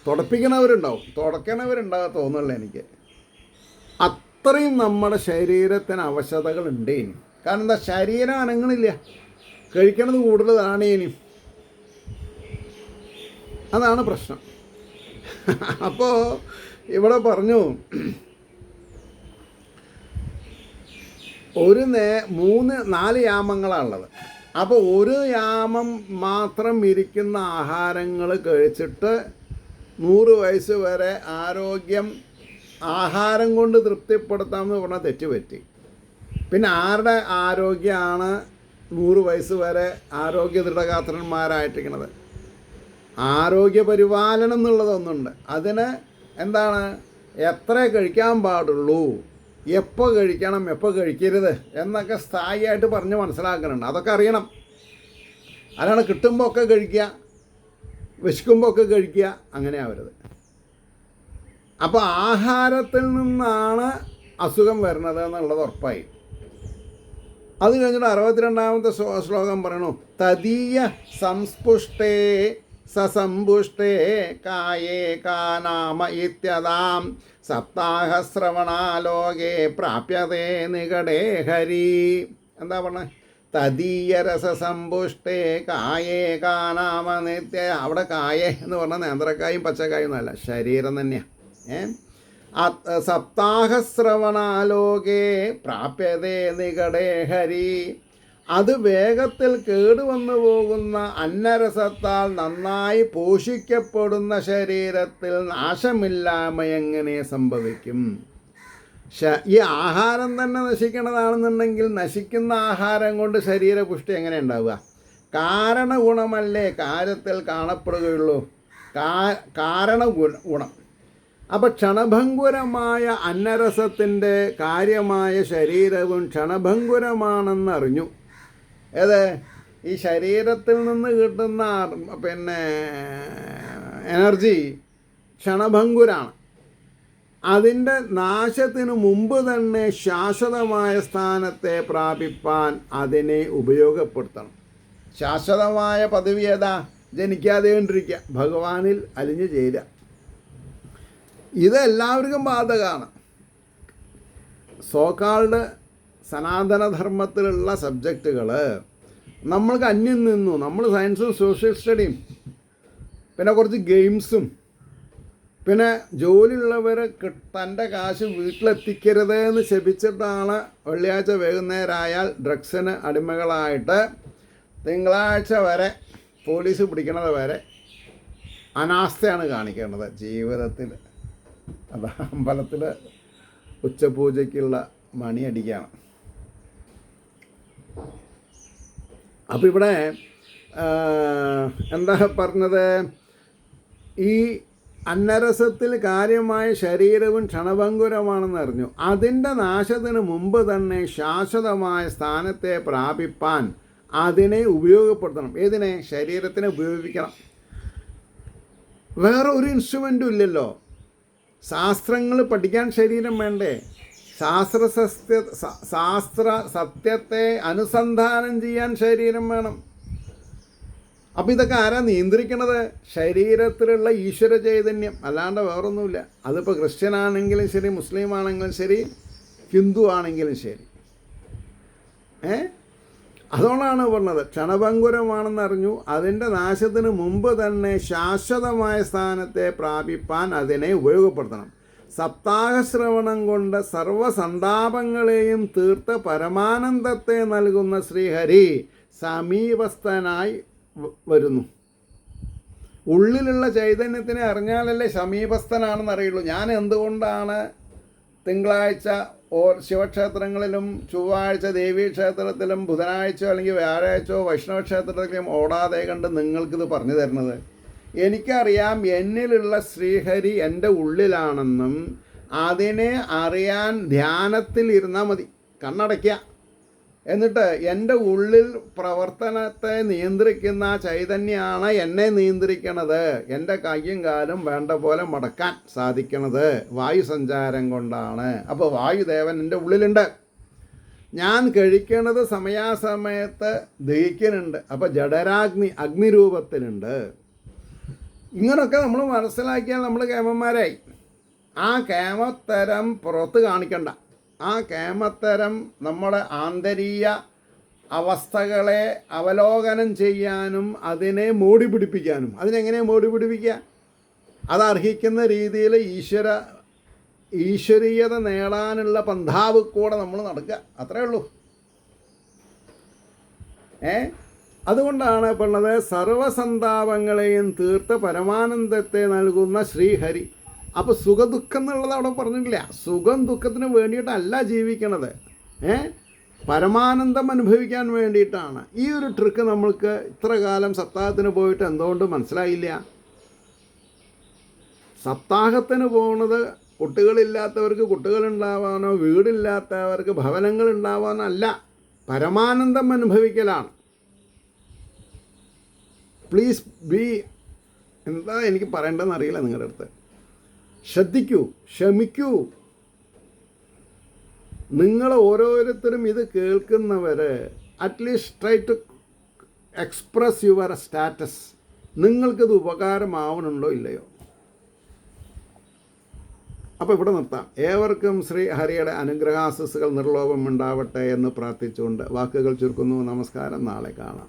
തുടപ്പിക്കണവരുണ്ടാവും തോന്നുന്നില്ല എനിക്ക്. അത്രയും നമ്മുടെ ശരീരത്തിന് അവശതകളുണ്ട് ഇനി. കാരണം എന്താ? ശരീരം അനങ്ങണില്ല, കഴിക്കണത് കൂടുതലാണ് ഇനി. അതാണ് പ്രശ്നം. അപ്പോൾ ഇവിടെ പറഞ്ഞു, ഒരു 3-4 യാമങ്ങളാണുള്ളത്. അപ്പോൾ ഒരു യാമം മാത്രം ഇരിക്കുന്ന ആഹാരങ്ങൾ കഴിച്ചിട്ട് 100 വയസ്സ് വരെ ആരോഗ്യം ആഹാരം കൊണ്ട് തൃപ്തിപ്പെടുത്താമെന്ന് പറഞ്ഞാൽ തെറ്റുപറ്റി. പിന്നെ ആരുടെ ആരോഗ്യമാണ് 100 വയസ്സ് വരെ ആരോഗ്യ ദൃഢഗാത്രന്മാരായിട്ടിരിക്കുന്നത്? ആരോഗ്യ പരിപാലനം എന്നുള്ളതൊന്നുണ്ട്. അതിന് എന്താണ്, എത്ര കഴിക്കാൻ പാടുള്ളൂ, എപ്പോൾ കഴിക്കണം, എപ്പോൾ കഴിക്കരുത് എന്നൊക്കെ സ്ഥായിയായിട്ട് പറഞ്ഞ് മനസ്സിലാക്കുന്നുണ്ട്. അതൊക്കെ അറിയണം. അതാണ് കിട്ടുമ്പോൾ ഒക്കെ കഴിക്കുക, വിശക്കുമ്പോൾ ഒക്കെ കഴിക്കുക, അങ്ങനെ ആവരുത്. അപ്പോൾ ആഹാരത്തിൽ നിന്നാണ് അസുഖം വരുന്നത് എന്നുള്ളത് ഉറപ്പായി. അത് കഴിഞ്ഞിട്ട് 62ാമത്തെ ശ്ലോകം പറയണു, തദീയ സംസ്പുഷ്ടേ സസമ്പുഷ്ടേ കായേ കാനാമ ഇത്യതാം സപ്താഹശ്രവണാലോകേ പ്രാപ്യതേ നികടേ ഹരി. എന്താ പറഞ്ഞത്? തദീയരസസമ്പുഷ്ടേ കായേ കാനാമ നിത്യ. അവിടെ കായേ എന്ന് പറഞ്ഞാൽ നേന്ത്രക്കായും പച്ചക്കായും എന്നല്ല, ശരീരം തന്നെയാണ്. സപ്താഹശ്രവണാലോകേ പ്രാപ്യതേ നികടേ ഹരി. അത് വേഗത്തിൽ കേടുവന്നു പോകുന്ന അന്നരസത്താൽ നന്നായി പോഷിക്കപ്പെടുന്ന ശരീരത്തിൽ നാശമില്ലായ്മ എങ്ങനെ സംഭവിക്കും? ഈ ആഹാരം തന്നെ നശിക്കണതാണെന്നുണ്ടെങ്കിൽ നശിക്കുന്ന ആഹാരം കൊണ്ട് ശരീരപുഷ്ടി എങ്ങനെ ഉണ്ടാവുക? കാരണഗുണമല്ലേ കാര്യത്തിൽ കാണപ്പെടുകയുള്ളൂ, കാരണഗുണം. അപ്പം ക്ഷണഭംഗുരമായ അന്നരസത്തിൻ്റെ കാര്യമായ ശരീരവും ക്ഷണഭംഗുരമാണെന്നറിഞ്ഞു. ഏത്? ഈ ശരീരത്തിൽ നിന്ന് കിട്ടുന്ന എനർജി ക്ഷണഭംഗുരാണ്. അതിൻ്റെ നാശത്തിനു മുമ്പ് തന്നെ ശാശ്വതമായ സ്ഥാനത്തെ പ്രാപിപ്പാൻ അതിനെ ഉപയോഗപ്പെടുത്തണം. ശാശ്വതമായ പദവി ഏതാ? ജനിക്കാതെ കൊണ്ടിരിക്കുക, ഭഗവാനിൽ അലിഞ്ഞു ചേരുക. ഇതെല്ലാവർക്കും ബാധകമാണ്. സോക്കാൾഡ് സനാതനധർമ്മത്തിലുള്ള സബ്ജക്റ്റുകൾ നമ്മൾക്ക് അന്യം നിന്നു. നമ്മൾ സയൻസും സോഷ്യൽ സ്റ്റഡിയും പിന്നെ കുറച്ച് ഗെയിംസും പിന്നെ ജോലിയുള്ളവരെ തൻ്റെ കാശ് വീട്ടിലെത്തിക്കരുത് എന്ന് ശപിച്ചിട്ടാണ് വെള്ളിയാഴ്ച വൈകുന്നേരമായാൽ ഡ്രഗ്സിന് അടിമകളായിട്ട് തിങ്കളാഴ്ച വരെ പോലീസ് പിടിക്കണത് വരെ അനാസ്ഥയാണ് കാണിക്കേണ്ടത് ജീവിതത്തിൽ. അത് അമ്പലത്തിൽ ഉച്ചപൂജയ്ക്കുള്ള മണിയടിക്കുകയാണ്. അപ്പോൾ ഇവിടെ എന്താ പറഞ്ഞത്? ഈ അന്നരസത്തിൽ കാര്യമായ ശരീരവും ക്ഷണഭംഗുരമാണെന്ന് അറിഞ്ഞു. അതിൻ്റെ നാശത്തിന് മുമ്പ് തന്നെ ശാശ്വതമായ സ്ഥാനത്തെ പ്രാപിപ്പാൻ അതിനെ ഉപയോഗപ്പെടുത്തണം. ഏതിനെ? ശരീരത്തിനെ ഉപയോഗിക്കണം. വേറെ ഒരു ഇൻസ്ട്രുമെൻറ്റും ഇല്ലല്ലോ. ശാസ്ത്രങ്ങൾ പഠിക്കാൻ ശരീരം വേണ്ടേ? ശാസ്ത്ര സത്യത്തെ അനുസന്ധാനം ചെയ്യാൻ ശരീരം വേണം. അപ്പോൾ ഇതൊക്കെ ആരാ നിയന്ത്രിക്കണത്? ശരീരത്തിലുള്ള ഈശ്വര ചൈതന്യം, അല്ലാണ്ട് വേറൊന്നുമില്ല. അതിപ്പോൾ ക്രിസ്ത്യൻ ആണെങ്കിലും ശരി, മുസ്ലിം ആണെങ്കിലും ശരി, ഹിന്ദു ആണെങ്കിലും ശരി. അതുകൊണ്ടാണ് പറഞ്ഞത് ക്ഷണഭംഗുരമാണെന്നറിഞ്ഞു. അതിൻ്റെ നാശത്തിന് മുമ്പ് തന്നെ ശാശ്വതമായ സ്ഥാനത്തെ പ്രാപിപ്പാൻ അതിനെ ഉപയോഗപ്പെടുത്തണം. സപ്താഹശ്രവണം കൊണ്ട് സർവസന്താപങ്ങളെയും തീർത്ത പരമാനന്ദത്തെ നൽകുന്ന ശ്രീഹരി സമീപസ്ഥനായി വരുന്നു. ഉള്ളിലുള്ള ചൈതന്യത്തിനെ അറിഞ്ഞാലല്ലേ സമീപസ്ഥനാണെന്ന് അറിയുള്ളൂ. ഞാൻ എന്തുകൊണ്ടാണ് തിങ്കളാഴ്ച ശിവക്ഷേത്രങ്ങളിലും ചൊവ്വാഴ്ച ദേവീക്ഷേത്രത്തിലും ബുധനാഴ്ച അല്ലെങ്കിൽ വ്യാഴാഴ്ചയോ വൈഷ്ണവ ക്ഷേത്രത്തിലും ഓടാതെ കണ്ട് നിങ്ങൾക്കിത് പറഞ്ഞു തരുന്നത്? എനിക്കറിയാം എന്നിലുള്ള ശ്രീഹരി എൻ്റെ ഉള്ളിലാണെന്നും അതിനെ അറിയാൻ ധ്യാനത്തിൽ ഇരുന്നാൽ മതി. കണ്ണടയ്ക്കുക. എന്നിട്ട് എൻ്റെ ഉള്ളിൽ പ്രവർത്തനത്തെ നിയന്ത്രിക്കുന്ന ചൈതന്യമാണ് എന്നെ നിയന്ത്രിക്കണത്. എൻ്റെ കയ്യും കാലും വേണ്ട പോലെ മടക്കാൻ സാധിക്കണത് വായുസഞ്ചാരം കൊണ്ടാണ്. അപ്പോൾ വായുദേവൻ എൻ്റെ ഉള്ളിലുണ്ട്. ഞാൻ കഴിക്കണത് സമയാസമയത്ത് ദഹിക്കുന്നുണ്ട്. അപ്പോൾ ജഡരാഗ്നി അഗ്നിരൂപത്തിലുണ്ട്. ഇങ്ങനൊക്കെ നമ്മൾ മനസ്സിലാക്കിയാൽ നമ്മൾ കേമന്മാരായി. ആ കേമത്തരം പുറത്ത് കാണിക്കണ്ട. ആ കേമത്തരം നമ്മുടെ ആന്തരീയ അവസ്ഥകളെ അവലോകനം ചെയ്യാനും അതിനെ മോടി പിടിപ്പിക്കാനും. അതിനെങ്ങനെ മോടി പിടിപ്പിക്കുക? അതർഹിക്കുന്ന രീതിയിൽ ഈശ്വരീയത നേടാനുള്ള പന്ഥാവ് കൂടെ നമ്മൾ നടക്കുക. അത്രയേ ഉള്ളൂ. അതുകൊണ്ടാണ് പറഞ്ഞത് സർവസന്താപങ്ങളെയും തീർത്ത പരമാനന്ദത്തെ നൽകുന്ന ശ്രീഹരി. അപ്പോൾ സുഖദുഃഖം എന്നുള്ളത് അവിടെ പറഞ്ഞിട്ടില്ല. സുഖം ദുഃഖത്തിന് വേണ്ടിയിട്ടല്ല ജീവിക്കണത്. പരമാനന്ദം അനുഭവിക്കാൻ വേണ്ടിയിട്ടാണ്. ഈ ഒരു ട്രിക്ക് നമ്മൾക്ക് ഇത്ര കാലം സപ്താഹത്തിന് പോയിട്ട് എന്തുകൊണ്ട് മനസ്സിലായില്ല? സപ്താഹത്തിന് പോകുന്നത് കുട്ടികളില്ലാത്തവർക്ക് കുട്ടികളുണ്ടാവാനോ വീടില്ലാത്തവർക്ക് ഭവനങ്ങൾ ഉണ്ടാവാനോ അല്ല, പരമാനന്ദം അനുഭവിക്കലാണ്. പ്ലീസ് ബി, എന്താ എനിക്ക് പറയേണ്ടതെന്ന് അറിയില്ല നിങ്ങളുടെ അടുത്ത്. ശ്രദ്ധിക്കൂ, ക്ഷമിക്കൂ. നിങ്ങൾ ഓരോരുത്തരും ഇത് കേൾക്കുന്നവർ at least try to express your status. നിങ്ങൾക്കിത് ഉപകാരമാവണുണ്ടോ ഇല്ലയോ? അപ്പോൾ ഇവിടെ നിർത്താം. ഏവർക്കും ശ്രീ ഹരിയുടെ അനുഗ്രഹാശിസ്സുകൾ നിർലോഭം ഉണ്ടാവട്ടെ എന്ന് പ്രാർത്ഥിച്ചുകൊണ്ട് വാക്കുകൾ ചുരുക്കുന്നു. നമസ്കാരം. നാളെ കാണാം.